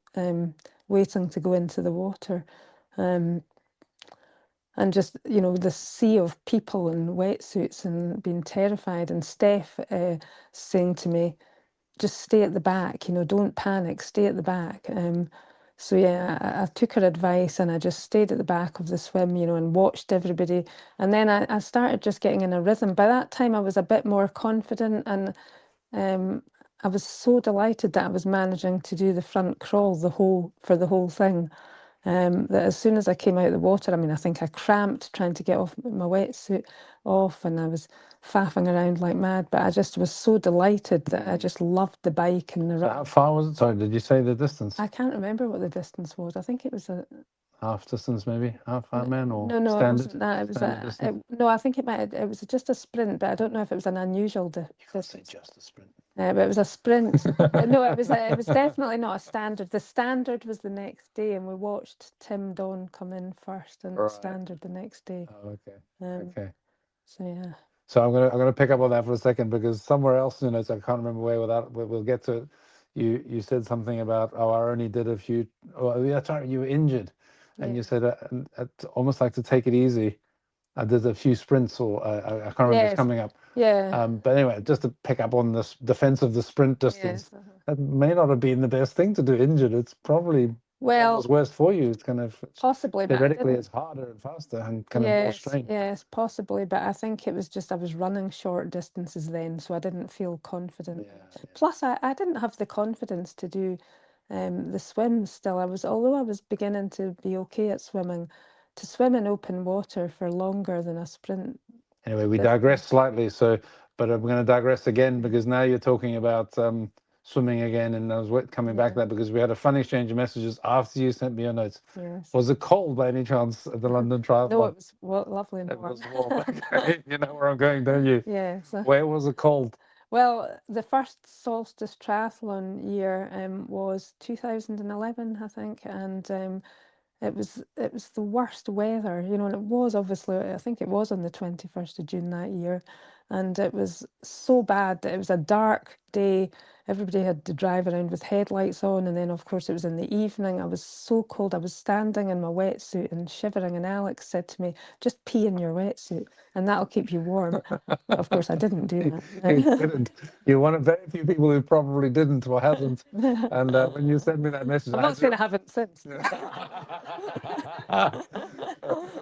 [SPEAKER 2] waiting to go into the water, um, and just the sea of people in wetsuits and being terrified. And Steph saying to me, "Just stay at the back. Don't panic. Stay at the back." So yeah, I took her advice and I just stayed at the back of the swim, and watched everybody. And then I started just getting in a rhythm. By that time, I was a bit more confident, and I was so delighted that I was managing to do the front crawl for the whole thing. That as soon as I came out of the water, I mean, I think I cramped trying to get off my wetsuit off, and I was faffing around like mad. But I just was so delighted that I just loved the bike and the
[SPEAKER 1] So how far was it? Sorry, did you say the distance?
[SPEAKER 2] I can't remember what the distance was. I think it was a
[SPEAKER 1] Half distance, maybe half Ironman or
[SPEAKER 2] no, it
[SPEAKER 1] standard
[SPEAKER 2] wasn't that. It was
[SPEAKER 1] standard distance.
[SPEAKER 2] no, I think it was just a sprint, but I don't know if it was an unusual
[SPEAKER 1] You can't say
[SPEAKER 2] distance.
[SPEAKER 1] just a sprint.
[SPEAKER 2] But it was a sprint. No, it was definitely not a standard. The standard was the next day, and we watched Tim Don come in first, and the
[SPEAKER 1] Right.
[SPEAKER 2] standard the next day.
[SPEAKER 1] Oh, okay.
[SPEAKER 2] Um,
[SPEAKER 1] Okay.
[SPEAKER 2] so yeah,
[SPEAKER 1] So I'm gonna pick up on that for a second because somewhere else, so I can't remember where. Without we'll get to it. You said something about, oh, I only did a few. Oh yeah, that's right. You were injured, and you
[SPEAKER 2] yeah,
[SPEAKER 1] said almost like to take it easy. I did a few sprints, or I can't remember. It's
[SPEAKER 2] yes,
[SPEAKER 1] coming up.
[SPEAKER 2] yeah,
[SPEAKER 1] But anyway, just to pick up on this defense of the sprint distance,
[SPEAKER 2] yes.
[SPEAKER 1] that may not have been the best thing to do injured. It's probably almost
[SPEAKER 2] Well,
[SPEAKER 1] worse for you. It's kind of
[SPEAKER 2] possibly, but I
[SPEAKER 1] theoretically
[SPEAKER 2] didn't.
[SPEAKER 1] it's harder and faster and kind of more
[SPEAKER 2] Yes,
[SPEAKER 1] strain.
[SPEAKER 2] yes, possibly, but I think it was just I was running short distances then, so I didn't feel confident.
[SPEAKER 1] Yeah,
[SPEAKER 2] Plus, I didn't have the confidence to do the swim still. Although I was beginning to be okay at swimming, to swim in open water for longer than a sprint
[SPEAKER 1] anyway, we digress
[SPEAKER 2] distance.
[SPEAKER 1] slightly. So, but I'm going to digress again because now you're talking about swimming again, and I was coming back
[SPEAKER 2] Yeah,
[SPEAKER 1] to that because we had a fun exchange of messages after you sent me your notes.
[SPEAKER 2] yes.
[SPEAKER 1] Was it cold by any chance at the London
[SPEAKER 2] No,
[SPEAKER 1] Triathlon?
[SPEAKER 2] it was lovely and
[SPEAKER 1] It
[SPEAKER 2] warm.
[SPEAKER 1] was warm. Okay, you know where I'm going, don't you?
[SPEAKER 2] Yes.
[SPEAKER 1] Where was it cold?
[SPEAKER 2] Well, the first solstice triathlon year was 2011, I think, and it was the worst weather, and it was obviously, I think it was on the 21st of June that year, and it was so bad that it was a dark day. Everybody had to drive around with headlights on, and then of course it was in the evening. I was so cold. I was standing in my wetsuit and shivering, and Alex said to me, "Just pee in your wetsuit, and that'll keep you warm." But of course I didn't do
[SPEAKER 1] You
[SPEAKER 2] that.
[SPEAKER 1] didn't. You're one of very few people who probably didn't or hasn't. And when you sent me that message,
[SPEAKER 2] I'm
[SPEAKER 1] I
[SPEAKER 2] not
[SPEAKER 1] had
[SPEAKER 2] saying
[SPEAKER 1] to.
[SPEAKER 2] I haven't since.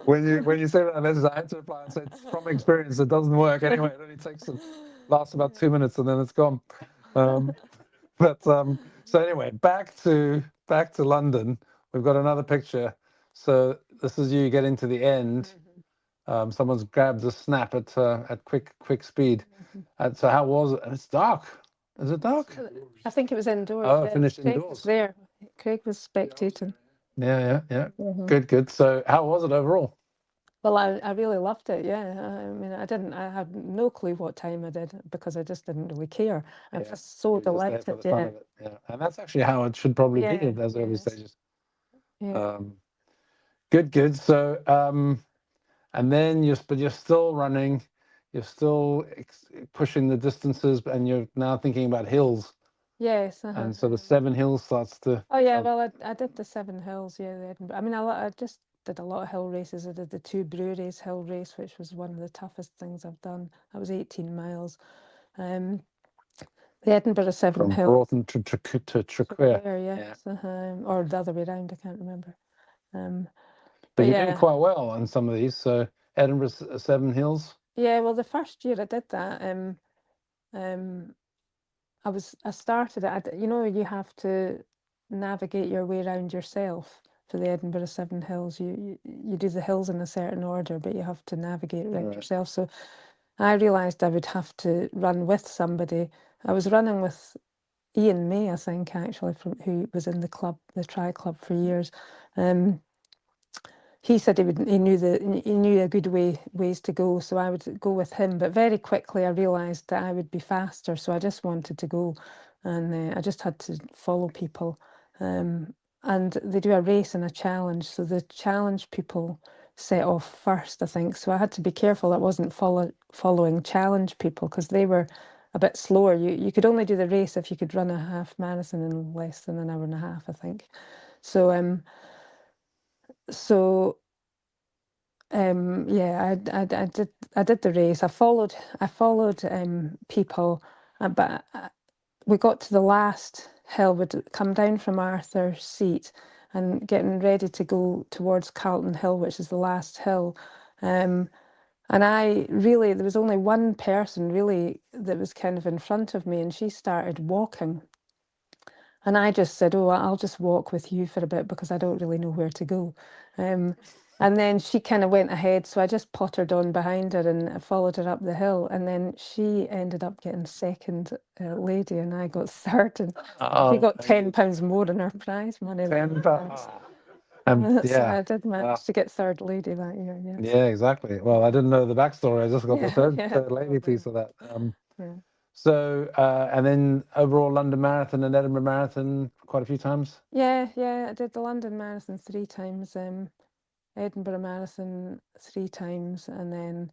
[SPEAKER 1] When you sent me that message, I had to reply and say, from experience, it doesn't work anyway. It only lasts about 2 minutes and then it's gone. Um, but so anyway, back to London. We've got another picture. So this is you getting to the end.
[SPEAKER 2] Mhm,
[SPEAKER 1] Someone's grabbed a snap at quick speed.
[SPEAKER 2] mhm.
[SPEAKER 1] So how was it? It's dark. Is it dark?
[SPEAKER 2] I think it was indoors.
[SPEAKER 1] Oh, I
[SPEAKER 2] Yes,
[SPEAKER 1] finished
[SPEAKER 2] Craig was
[SPEAKER 1] indoors.
[SPEAKER 2] there. Craig was spectating.
[SPEAKER 1] Yeah.
[SPEAKER 2] Mhm.
[SPEAKER 1] Good. So how was it overall?
[SPEAKER 2] Well, I really loved it. Yeah, I mean, I had no clue what time I did because I just didn't really care. I was
[SPEAKER 1] Yeah,
[SPEAKER 2] just so
[SPEAKER 1] you were just there for
[SPEAKER 2] delighted.
[SPEAKER 1] the fun
[SPEAKER 2] Yeah,
[SPEAKER 1] of it. Yeah, and that's actually how it should probably be
[SPEAKER 2] yeah,
[SPEAKER 1] at those early
[SPEAKER 2] yes,
[SPEAKER 1] stages.
[SPEAKER 2] yeah,
[SPEAKER 1] Um, good. So and then but you're still running, you're still pushing the distances, and you're now thinking about hills,
[SPEAKER 2] yes.
[SPEAKER 1] and so the 7 hills starts to
[SPEAKER 2] Oh yeah,
[SPEAKER 1] start
[SPEAKER 2] well, I did the Seven Hills. Yeah, the Edinburgh. I mean, I just did a lot of hill races. I did the Two Breweries Hill Race, which was one of the toughest things I've done. That was 18 miles. Um, the Edinburgh Seven
[SPEAKER 1] from
[SPEAKER 2] Hills.
[SPEAKER 1] Broughton to Traquair.
[SPEAKER 2] Traquair,
[SPEAKER 1] Yeah,
[SPEAKER 2] yes, or the other way around. I can't remember.
[SPEAKER 1] but
[SPEAKER 2] But
[SPEAKER 1] you're doing
[SPEAKER 2] yeah,
[SPEAKER 1] quite well on some of these. So Edinburgh 7 hills.
[SPEAKER 2] yeah. Well, the first year I did that, um, I started it. You have to navigate your way around yourself for the Edinburgh Seven Hills. You do the hills in a certain order, but you have to navigate around
[SPEAKER 1] Right.
[SPEAKER 2] yourself. So I realised I would have to run with somebody. I was running with Ian May, I think, actually, from who was in the club, the Tri Club for years. Um, he said he knew a good ways to go, so I would go with him. But very quickly I realised that I would be faster, so I just wanted to go. and I just had to follow people. And they do a race and a challenge, so the challenge people set off first, I think. So I had to be careful I wasn't following challenge people, because they were a bit slower. You could only do the race if you could run a half marathon in less than an hour and a half, I think. So yeah, I did the race. I followed people, but we got to the last hill. We'd come down from Arthur's Seat and getting ready to go towards Carlton Hill, which is the last hill. And there was only one person really that was kind of in front of me, and she started walking. And I just said, "Oh, I'll just walk with you for a bit because I don't really know where to go." And then she kind of went ahead, so I just pottered on behind her and followed her up the hill. And then she ended up getting second lady, and I got third, and she got £10 more in her prize money.
[SPEAKER 1] £10.
[SPEAKER 2] So
[SPEAKER 1] Yeah.
[SPEAKER 2] I did manage to get third lady that year. Yes.
[SPEAKER 1] Yeah, exactly. Well, I didn't know the backstory. I just got the
[SPEAKER 2] Yeah,
[SPEAKER 1] third lady piece of that.
[SPEAKER 2] yeah.
[SPEAKER 1] So, and then overall London Marathon and Edinburgh Marathon quite a few times.
[SPEAKER 2] Yeah, I did the London Marathon 3 times, Edinburgh Marathon 3 times, and then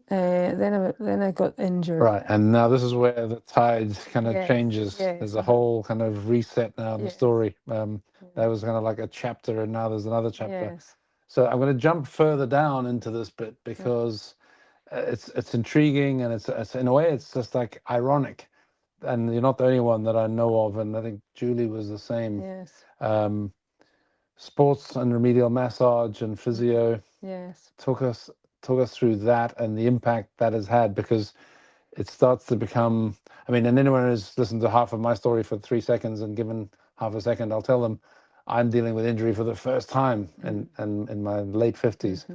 [SPEAKER 2] I got injured.
[SPEAKER 1] Right, and now this is where the tide kind of
[SPEAKER 2] Yes,
[SPEAKER 1] changes.
[SPEAKER 2] yes,
[SPEAKER 1] There's a whole kind of reset now in the
[SPEAKER 2] yes,
[SPEAKER 1] story. That was kind of like a chapter, and now there's another chapter.
[SPEAKER 2] yes,
[SPEAKER 1] So I'm going to jump further down into this bit because it's intriguing, and it's in a way it's just like ironic, and you're not the only one that I know of, and I think Julie was the same.
[SPEAKER 2] yes,
[SPEAKER 1] Sports and remedial massage and physio.
[SPEAKER 2] yes,
[SPEAKER 1] Talk us through that and the impact that has had, because it starts to become, I mean, and anyone who's listened to half of my story for 3 seconds and given half a second, I'll tell them I'm dealing with injury for the first time in my late 50s.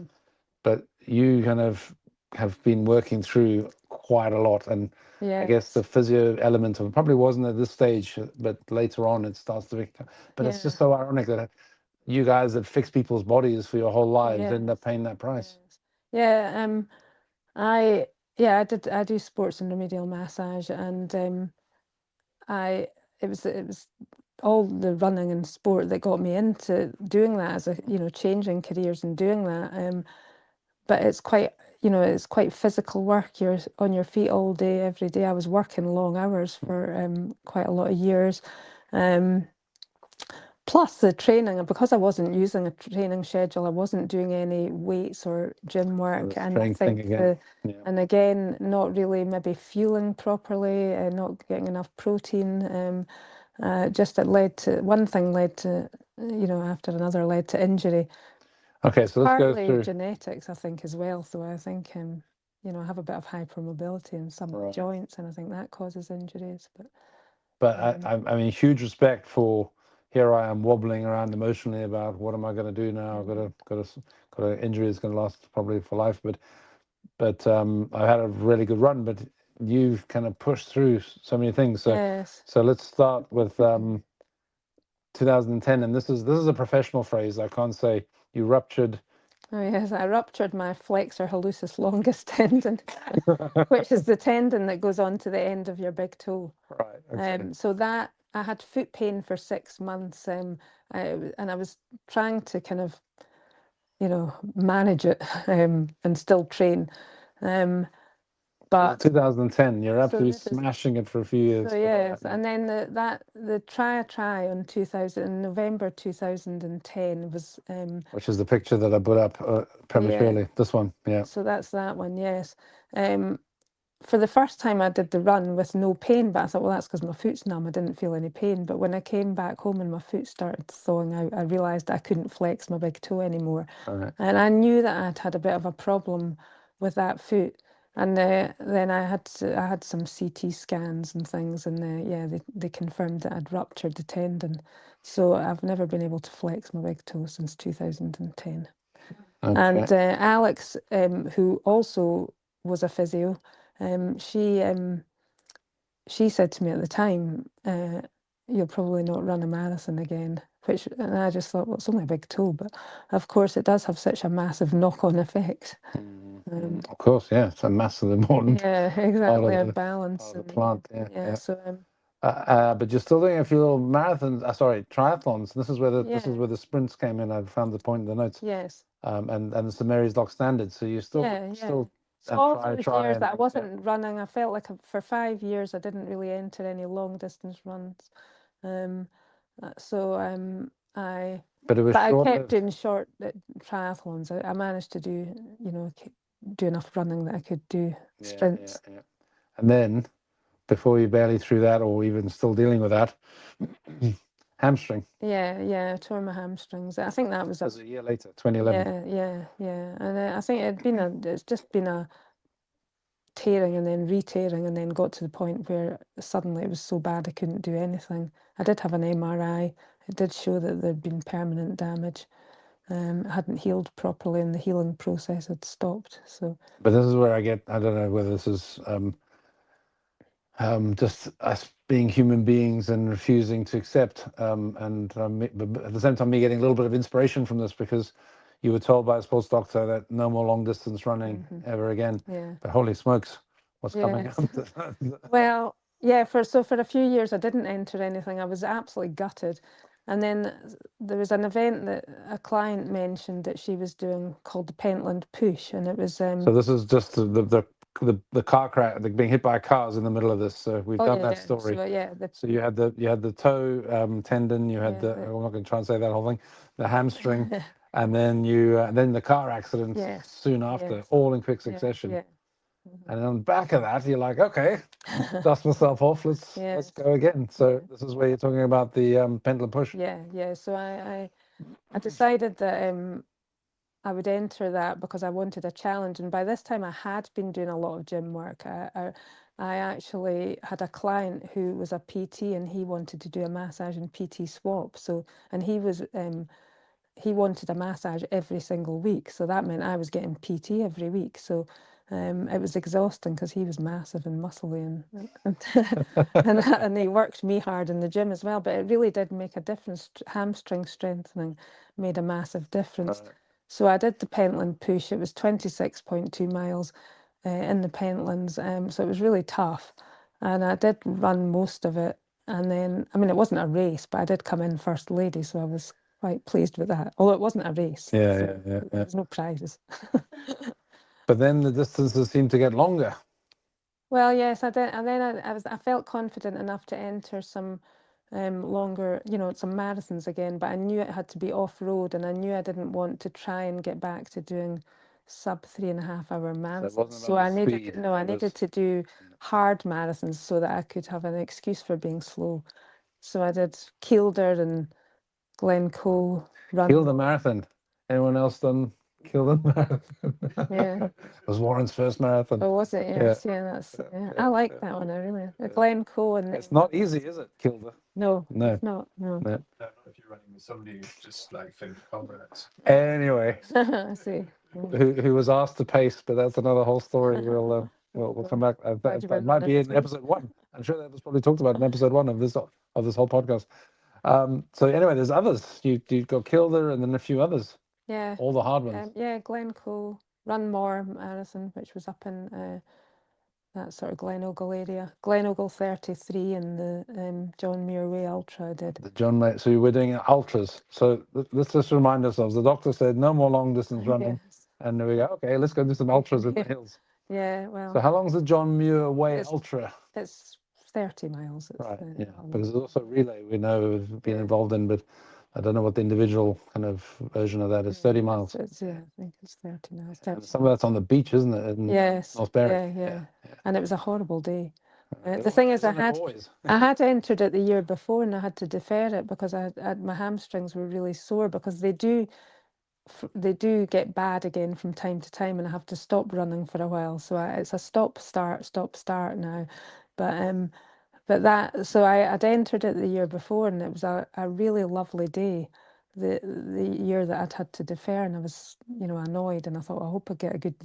[SPEAKER 1] But you kind of have been working through quite a lot, and I guess the
[SPEAKER 2] yes,
[SPEAKER 1] physio element of it probably wasn't at this stage, but later on it starts to become. But it's just so ironic that you guys that fix people's bodies for your whole lives end up paying that price.
[SPEAKER 2] yeah. I do sports and remedial massage, and it was all the running and sport that got me into doing that, as changing careers and doing that. But it's quite physical work. You're on your feet all day, every day. I was working long hours for quite a lot of years. Plus the training, and because I wasn't using a training schedule, I wasn't doing any weights or gym work,
[SPEAKER 1] The
[SPEAKER 2] and I
[SPEAKER 1] strength thing
[SPEAKER 2] think
[SPEAKER 1] again.
[SPEAKER 2] and again, not really maybe fueling properly, not getting enough protein. Just it led to one thing led to after another led to injury.
[SPEAKER 1] Okay, so let's go
[SPEAKER 2] Partly
[SPEAKER 1] through.
[SPEAKER 2] genetics, I think, as well. So I think I have a bit of hypermobility in some joints, and I think that causes injuries.
[SPEAKER 1] But I mean, huge respect for. Here I am wobbling around emotionally about what am I going to do now? I've got an injury that's going to last probably for life. But I've had a really good run. But you've kind of pushed through so many things.
[SPEAKER 2] Yes.
[SPEAKER 1] So let's start with 2010, and this is a professional phrase. I can't say you ruptured.
[SPEAKER 2] Oh yes, I ruptured my flexor hallucis longus tendon, which is the tendon that goes on to the end of your big toe.
[SPEAKER 1] Right. Okay.
[SPEAKER 2] So that I had foot pain for 6 months, and I was trying to kind of, manage it and still train. But
[SPEAKER 1] 2010, you're
[SPEAKER 2] so
[SPEAKER 1] absolutely
[SPEAKER 2] this is
[SPEAKER 1] smashing it for a few years.
[SPEAKER 2] so yes, and then the try on 2000 in November 2010 was
[SPEAKER 1] Which is the picture that I put up prematurely. This one, yeah.
[SPEAKER 2] So that's that one, yes. For the first time I did the run with no pain, but I thought, well, that's because my foot's numb. I didn't feel any pain. But when I came back home and my foot started thawing out, I realised I couldn't flex my big toe anymore.
[SPEAKER 1] Right.
[SPEAKER 2] And I knew that I'd had a bit of a problem with that foot. And then I had some CT scans and things, and they confirmed that I'd ruptured the tendon. So I've never been able to flex my big toe since 2010.
[SPEAKER 1] Okay.
[SPEAKER 2] And Alex, who also was a physio, she said to me at the time, "You'll probably not run a marathon again." which, and I just thought, well, it's only a big toe, but of course it does have such a massive knock-on effect.
[SPEAKER 1] Of course, yeah, it's a massive important
[SPEAKER 2] Yeah,
[SPEAKER 1] part
[SPEAKER 2] exactly. Our
[SPEAKER 1] of
[SPEAKER 2] balance
[SPEAKER 1] the
[SPEAKER 2] and
[SPEAKER 1] plant. Yeah,
[SPEAKER 2] yeah.
[SPEAKER 1] yeah.
[SPEAKER 2] So
[SPEAKER 1] But you're still doing a few little marathons. Sorry, triathlons. This is where
[SPEAKER 2] yeah,
[SPEAKER 1] the sprints came in. I found the point in the notes.
[SPEAKER 2] yes,
[SPEAKER 1] And it's the Mary's Lock Standard. So you
[SPEAKER 2] yeah. So
[SPEAKER 1] and
[SPEAKER 2] all those
[SPEAKER 1] try
[SPEAKER 2] years
[SPEAKER 1] and
[SPEAKER 2] that I
[SPEAKER 1] yeah.
[SPEAKER 2] wasn't running, I felt like for 5 years I didn't really enter any long distance runs. Um, so I
[SPEAKER 1] But it was
[SPEAKER 2] but I
[SPEAKER 1] short
[SPEAKER 2] kept
[SPEAKER 1] lived.
[SPEAKER 2] doing short triathlons. I managed to do, do enough running that I could do
[SPEAKER 1] Yeah, yeah,
[SPEAKER 2] sprints.
[SPEAKER 1] yeah. And then before you barely through that, or even still dealing with that, hamstring.
[SPEAKER 2] Yeah, I tore my hamstrings. I think that was
[SPEAKER 1] That
[SPEAKER 2] a
[SPEAKER 1] was a year later, 2011.
[SPEAKER 2] yeah. And I think it's just been a tearing and then re-tearing, and then got to the point where suddenly it was so bad I couldn't do anything. I did have an MRI. It did show that there'd been permanent damage. It hadn't healed properly, and the healing process had stopped. So
[SPEAKER 1] But this is where I don't know whether this is just us being human beings and refusing to accept, but at the same time, me getting a little bit of inspiration from this, because you were told by a sports doctor that no more long distance running ever again.
[SPEAKER 2] yeah,
[SPEAKER 1] But holy smokes, what's coming
[SPEAKER 2] yes.
[SPEAKER 1] up?
[SPEAKER 2] Well, yeah. For a few years I didn't enter anything. I was absolutely gutted. And then there was an event that a client mentioned that she was doing called the Pentland Push, and it was
[SPEAKER 1] So this is just the car crash, being hit by cars in the middle of this. So we've
[SPEAKER 2] oh
[SPEAKER 1] done that
[SPEAKER 2] yeah.
[SPEAKER 1] story.
[SPEAKER 2] So yeah,
[SPEAKER 1] So you had the toe tendon, you had
[SPEAKER 2] yeah,
[SPEAKER 1] the, I'm not going to try and say that whole thing, the hamstring, and then the car accident
[SPEAKER 2] yes,
[SPEAKER 1] soon after,
[SPEAKER 2] yes,
[SPEAKER 1] all in quick
[SPEAKER 2] yeah,
[SPEAKER 1] succession.
[SPEAKER 2] yeah.
[SPEAKER 1] And on the back of that, you're like, okay, dust myself off. Let's
[SPEAKER 2] Yes,
[SPEAKER 1] go again.
[SPEAKER 2] yeah,
[SPEAKER 1] So this is where you're talking about the pendulum push.
[SPEAKER 2] yeah. So I decided that I would enter that because I wanted a challenge. And by this time, I had been doing a lot of gym work. I actually had a client who was a PT, and he wanted to do a massage and PT swap. So, and he wanted a massage every single week. So that meant I was getting PT every week. So it was exhausting because he was massive and muscly, and he worked me hard in the gym as well. But it really did make a difference. Hamstring strengthening made a massive difference.
[SPEAKER 1] Right.
[SPEAKER 2] So I did the Pentland Push. It was 26.2 miles in the Pentlands. So it was really tough. And I did run most of it. And then, I mean, it wasn't a race, but I did come in first lady. So I was quite pleased with that. Although it wasn't a race.
[SPEAKER 1] Yeah,
[SPEAKER 2] So
[SPEAKER 1] yeah, yeah,
[SPEAKER 2] there
[SPEAKER 1] yeah.
[SPEAKER 2] was no prizes.
[SPEAKER 1] But then the distances seem to get longer.
[SPEAKER 2] Well, yes, I did. And then I felt confident enough to enter some longer, some marathons again, but I knew it had to be off road, and I knew I didn't want to try and get back to doing sub 3.5 hour
[SPEAKER 1] So it
[SPEAKER 2] marathons.
[SPEAKER 1] wasn't
[SPEAKER 2] So
[SPEAKER 1] about the
[SPEAKER 2] I needed,
[SPEAKER 1] speed.
[SPEAKER 2] no, I
[SPEAKER 1] It
[SPEAKER 2] needed
[SPEAKER 1] was
[SPEAKER 2] to do hard marathons so that I could have an excuse for being slow. So I did Kielder and Glencoe,
[SPEAKER 1] Kill the
[SPEAKER 2] Runmore.
[SPEAKER 1] marathon. Anyone else done Kill the
[SPEAKER 2] Yeah.
[SPEAKER 1] marathon? It was Warren's first marathon.
[SPEAKER 2] Oh, was it?
[SPEAKER 1] Yeah,
[SPEAKER 2] Yes, yeah,
[SPEAKER 1] yeah,
[SPEAKER 2] I like
[SPEAKER 1] yeah.
[SPEAKER 2] that one. I really, Glencoe and
[SPEAKER 1] It's
[SPEAKER 2] then
[SPEAKER 1] not easy, is it? Kill the
[SPEAKER 2] no,
[SPEAKER 1] no,
[SPEAKER 2] it's not. No.
[SPEAKER 1] no.
[SPEAKER 3] I don't know if you're running with somebody who's just like finished conference.
[SPEAKER 1] Anyway,
[SPEAKER 2] I see. Yeah.
[SPEAKER 1] who was asked to pace, but that's another whole story. We'll come back.
[SPEAKER 2] Glad you
[SPEAKER 1] That
[SPEAKER 2] weren't
[SPEAKER 1] might
[SPEAKER 2] running
[SPEAKER 1] be
[SPEAKER 2] as
[SPEAKER 1] in
[SPEAKER 2] well.
[SPEAKER 1] episode one. I'm sure that was probably talked about in episode one of this whole podcast. So anyway, there's others. You got Kilder and then a few others.
[SPEAKER 2] Yeah.
[SPEAKER 1] All the hard ones.
[SPEAKER 2] Yeah, Glencoe, Runmore Marathon, which was up in that sort of Glenogle area. Glenogle 33 and the John Muir Way Ultra I did.
[SPEAKER 1] The John May. So we're doing ultras. So let's just remind ourselves. The doctor said no more long distance running,
[SPEAKER 2] Yes.
[SPEAKER 1] and we go, okay, let's go do some ultras in the hills.
[SPEAKER 2] Yeah,
[SPEAKER 1] So
[SPEAKER 2] well,
[SPEAKER 1] how long's the John Muir Way
[SPEAKER 2] it's
[SPEAKER 1] Ultra?
[SPEAKER 2] it's 30 miles. It's
[SPEAKER 1] Right, yeah.
[SPEAKER 2] not a
[SPEAKER 1] Because
[SPEAKER 2] long
[SPEAKER 1] there's also
[SPEAKER 2] one.
[SPEAKER 1] relay we know have been
[SPEAKER 2] Yeah.
[SPEAKER 1] involved in, but I don't know what the individual kind of version of that is. 30 miles.
[SPEAKER 2] Yeah, I think it's 30 miles.
[SPEAKER 1] And
[SPEAKER 2] 30
[SPEAKER 1] some of that's on the beach, isn't it? In
[SPEAKER 2] Yes,
[SPEAKER 1] North Berwick.
[SPEAKER 2] yeah. And it was a horrible day.
[SPEAKER 1] It
[SPEAKER 2] The thing is,
[SPEAKER 1] isn't it always?
[SPEAKER 2] I had entered it the year before, and I had to defer it because my hamstrings were really sore, because they do get bad again from time to time, and I have to stop running for a while. So it's a stop start now. So I'd entered it the year before, and it was a really lovely day. The year that I'd had to defer, and I was annoyed, and I thought, I hope I get a good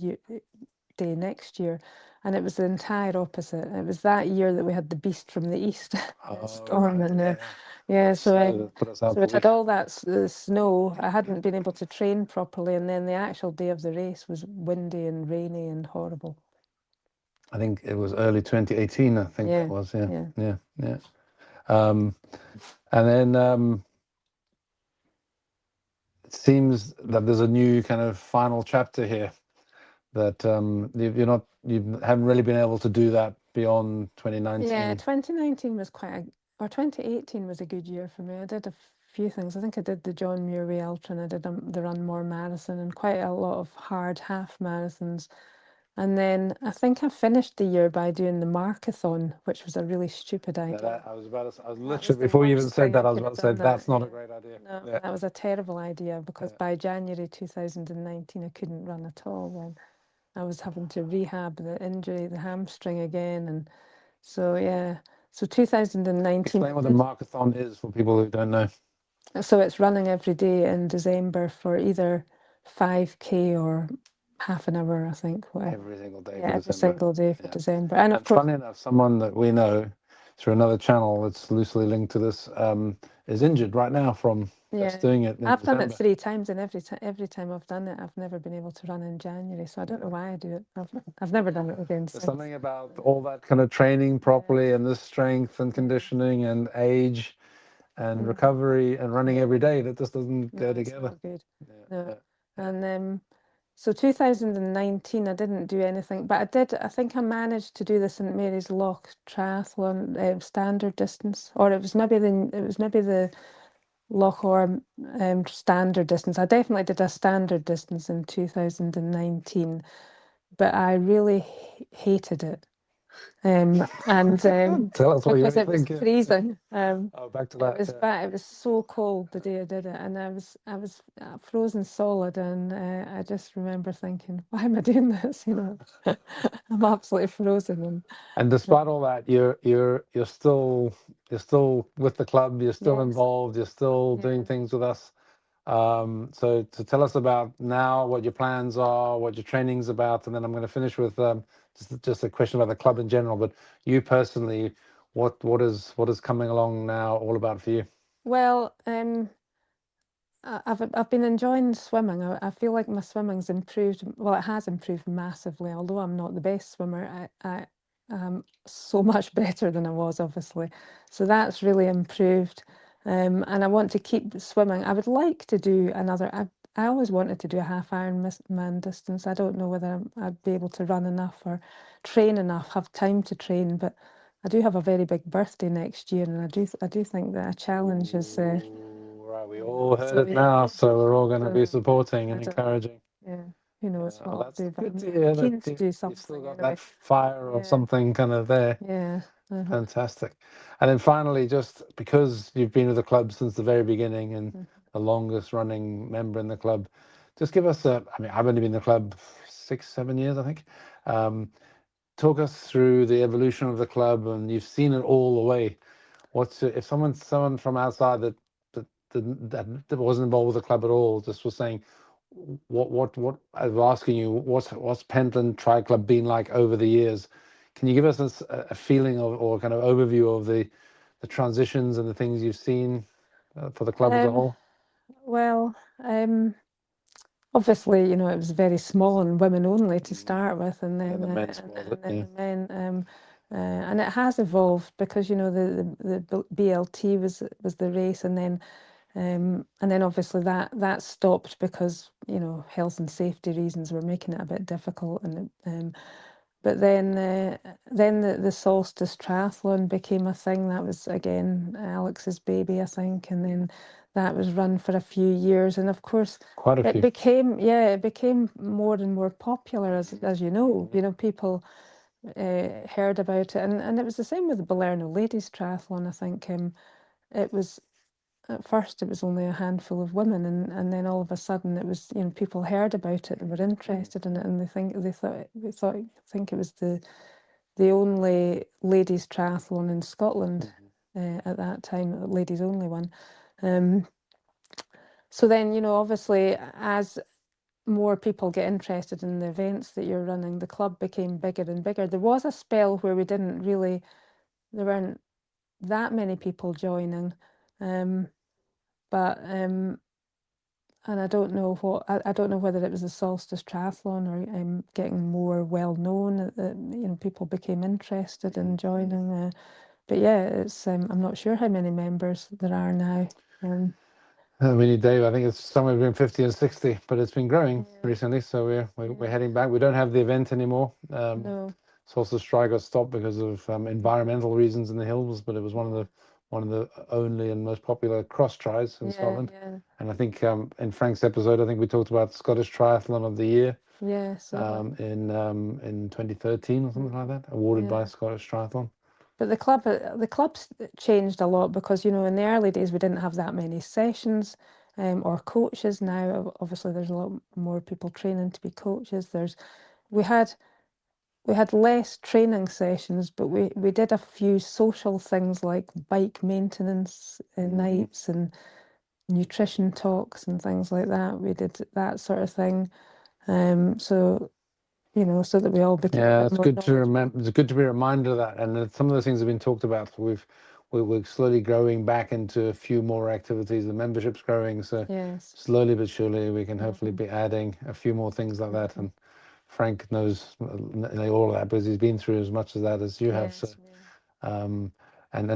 [SPEAKER 2] day next year. and it was the entire opposite. It was that year that we had the beast from the east, storm,
[SPEAKER 1] right,
[SPEAKER 2] and yeah, so
[SPEAKER 1] that put us out
[SPEAKER 2] so
[SPEAKER 1] for
[SPEAKER 2] it had
[SPEAKER 1] weeks.
[SPEAKER 2] all that snow. I hadn't been able to train properly, and then the actual day of the race was windy and rainy and horrible.
[SPEAKER 1] I think it was early 2018. I think
[SPEAKER 2] Yeah,
[SPEAKER 1] that was
[SPEAKER 2] yeah.
[SPEAKER 1] And then it seems that there's a new kind of final chapter here that you haven't really been able to do that beyond 2019.
[SPEAKER 2] Yeah, 2019 was or 2018 was a good year for me. I did a few things. I think I did the John Muir Way Ultra, and I did the Runmore Marathon, and quite a lot of hard half marathons. And then I think I finished the year by doing the Markathon, which was a really stupid idea.
[SPEAKER 1] I was
[SPEAKER 2] was
[SPEAKER 1] literally,
[SPEAKER 2] the
[SPEAKER 1] before you even
[SPEAKER 2] worst
[SPEAKER 1] said
[SPEAKER 2] thing
[SPEAKER 1] that,
[SPEAKER 2] I
[SPEAKER 1] I was
[SPEAKER 2] could
[SPEAKER 1] about
[SPEAKER 2] have
[SPEAKER 1] to say
[SPEAKER 2] done
[SPEAKER 1] that's
[SPEAKER 2] that,
[SPEAKER 1] not a
[SPEAKER 2] yeah.
[SPEAKER 1] great idea.
[SPEAKER 2] No,
[SPEAKER 1] Yeah.
[SPEAKER 2] that was a terrible idea, because
[SPEAKER 1] Yeah.
[SPEAKER 2] by January 2019, I couldn't run at all. Then I was having to rehab the injury, the hamstring again, and so yeah. So 2019.
[SPEAKER 1] Explain what the Markathon is for people who don't know.
[SPEAKER 2] So it's running every day in December for either 5K or half an hour, I think. Whatever.
[SPEAKER 1] Every single day
[SPEAKER 2] Yeah,
[SPEAKER 1] for
[SPEAKER 2] every
[SPEAKER 1] December.
[SPEAKER 2] single day for
[SPEAKER 1] Yeah.
[SPEAKER 2] December. And of
[SPEAKER 1] And
[SPEAKER 2] course,
[SPEAKER 1] funny enough, someone that we know through another channel that's loosely linked to this is injured right now from just doing it in
[SPEAKER 2] I've done it
[SPEAKER 1] December.
[SPEAKER 2] 3 times, and every time I've done it, I've never been able to run in January. So I don't know why I do it. I've never done it again
[SPEAKER 1] There's
[SPEAKER 2] since.
[SPEAKER 1] something about all that kind of training properly and this strength and conditioning and age and recovery and running every day that just doesn't go
[SPEAKER 2] It's
[SPEAKER 1] together.
[SPEAKER 2] not good.
[SPEAKER 1] Yeah.
[SPEAKER 2] And so 2019, I didn't do anything, but I think I managed to do the St Mary's Loch triathlon standard distance, or it was maybe the Loch Orr standard distance. I definitely did a standard distance in 2019, but I really hated it. And
[SPEAKER 1] Tell us what you
[SPEAKER 2] because
[SPEAKER 1] really
[SPEAKER 2] it was
[SPEAKER 1] think.
[SPEAKER 2] freezing.
[SPEAKER 1] Oh, back to that.
[SPEAKER 2] It was bad. It was so cold the day I did it, and I was frozen solid, and I just remember thinking, why am I doing this? I'm absolutely frozen.
[SPEAKER 1] And despite all that, you're still with the club. You're still involved. You're still doing things with us. So to tell us about now what your plans are, what your training's about, and then I'm going to finish with just a question about the club in general. But you personally, what is coming along now all about for you?
[SPEAKER 2] Well, I've been enjoying swimming. I feel like my swimming's improved. Well, it has improved massively. Although I'm not the best swimmer, I am so much better than I was, obviously. So that's really improved. And I want to keep swimming. I would like to do another. I always wanted to do a half Ironman distance. I don't know whether I'd be able to run enough or train enough, have time to train, but I do have a very big birthday next year, and I do think that a challenge is.
[SPEAKER 1] Right, we all heard it now, so we're all going to be supporting and encouraging.
[SPEAKER 2] Yeah, who knows what I'll do, but
[SPEAKER 1] good to
[SPEAKER 2] I'm
[SPEAKER 1] hear
[SPEAKER 2] keen
[SPEAKER 1] that
[SPEAKER 2] to do something
[SPEAKER 1] you've still got
[SPEAKER 2] anyway.
[SPEAKER 1] that fire or something kind of there.
[SPEAKER 2] Yeah.
[SPEAKER 1] Fantastic. And then finally, just because you've been with the club since the very beginning and the longest running member in the club, just give us I mean, I've only been in the club 6-7 years, I think. Talk us through the evolution of the club, and you've seen it all the way. If someone from outside that wasn't involved with the club at all just was saying, what I was asking you, what's Pentland Tri Club been like over the years? Can you give us a feeling of, or kind of overview of the transitions and the things you've seen for the club as a whole?
[SPEAKER 2] Well, obviously, it was very small and women only to start with, and then
[SPEAKER 1] the men's was it?
[SPEAKER 2] the men. And it has evolved because the BLT was the race, and then obviously that stopped because health and safety reasons were making it a bit difficult, and but then the solstice triathlon became a thing. That was again Alex's baby, I think, and then that was run for a few years, and of course
[SPEAKER 1] Quite a few.
[SPEAKER 2] it became more and more popular as you know. People heard about it, and it was the same with the Balerno Ladies Triathlon. I think it was. At first, it was only a handful of women, and then all of a sudden, it was people heard about it and were interested in it, and they think it was the only ladies triathlon in Scotland at that time, ladies only one. So then obviously more people get interested in the events that you're running, the club became bigger and bigger. There was a spell where there weren't that many people joining, but and I don't know I don't know whether it was the Solstice Triathlon or getting more well known. People became interested in joining. But yeah, it's I'm not sure how many members there are now.
[SPEAKER 1] We need Dave. I think it's somewhere between 50 and 60, but it's been growing recently. So we're heading back. We don't have the event anymore.
[SPEAKER 2] No.
[SPEAKER 1] Solstice Tri got stopped because of environmental reasons in the hills, but it was one of the only and most popular cross tries in Scotland.
[SPEAKER 2] Yeah.
[SPEAKER 1] And I think in Frank's episode, I think we talked about Scottish Triathlon of the Year.
[SPEAKER 2] Yes.
[SPEAKER 1] In 2013 or something like that, awarded by Scottish Triathlon.
[SPEAKER 2] But the club's changed a lot because, in the early days we didn't have that many sessions or coaches. Now, obviously, there's a lot more people training to be coaches. We had less training sessions, but we did a few social things like bike maintenance nights and nutrition talks and things like that. We did that sort of thing. So that we all became.
[SPEAKER 1] Yeah, it's good to remember. It's good to be reminded of that. And some of those things have been talked about. We're slowly growing back into a few more activities. The membership's growing, so slowly but surely we can hopefully be adding a few more things like that. And Frank knows all of that because he's been through as much of that as you have. So, and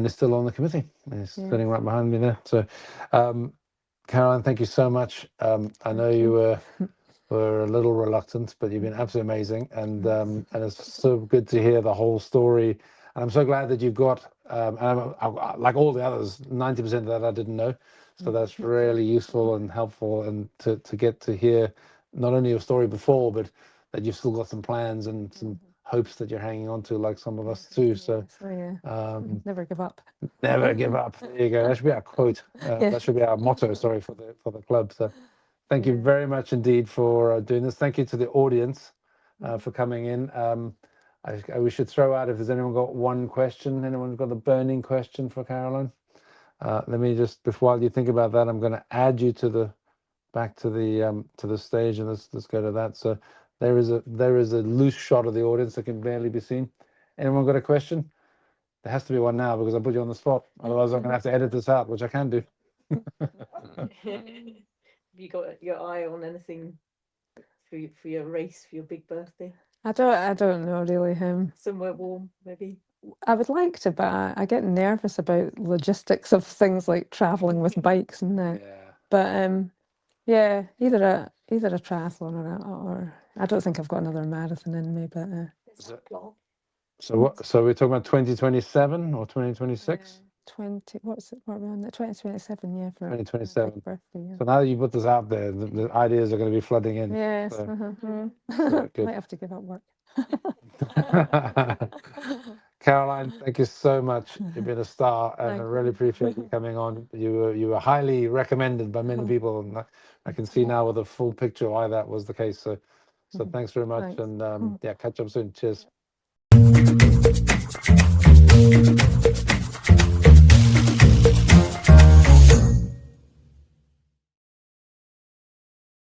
[SPEAKER 1] is still on the committee. He's sitting right behind me there. So, Caroline, thank you so much. I know you were a little reluctant, but you've been absolutely amazing, and it's so good to hear the whole story. And I'm so glad that you've got, like all the others, 90% of that I didn't know, so that's really useful and helpful, and to get to hear not only your story before, but that you've still got some plans and some hopes that you're hanging on to, like some of us too. So
[SPEAKER 2] never give up.
[SPEAKER 1] Never give up. There you go. That should be our quote. That should be our motto. Sorry, for the club. So. Thank you very much indeed for doing this. Thank you to the audience for coming in. We should throw out if there's anyone got one question. Anyone got a burning question for Caroline? Let me just, while you think about that, I'm going to add you back to the stage, and let's go to that. So there is a loose shot of the audience that can barely be seen. Anyone got a question? There has to be one now because I put you on the spot. Otherwise, I'm going to have to edit this out, which I can do.
[SPEAKER 4] Have you got your eye on anything for your race, for your big birthday?
[SPEAKER 2] I don't know really.
[SPEAKER 4] Somewhere warm, maybe.
[SPEAKER 2] I would like to, but I get nervous about logistics of things like traveling with bikes and that. But either a triathlon or I don't think I've got another marathon in me. But
[SPEAKER 1] so we're talking about 2027 or 2026?
[SPEAKER 2] 20. What's it? What are we on? 2027. Yeah, for
[SPEAKER 1] 2027.
[SPEAKER 2] my birthday. Yeah.
[SPEAKER 1] So now that you put this out there, the ideas are going to be flooding in.
[SPEAKER 2] Yes.
[SPEAKER 1] So good.
[SPEAKER 2] Might have to give up work.
[SPEAKER 1] Caroline, thank you so much. You've been a star, and I really appreciate you coming on. You were highly recommended by many people, and I can see now with a full picture why that was the case. So thanks very much, and catch up soon. Cheers.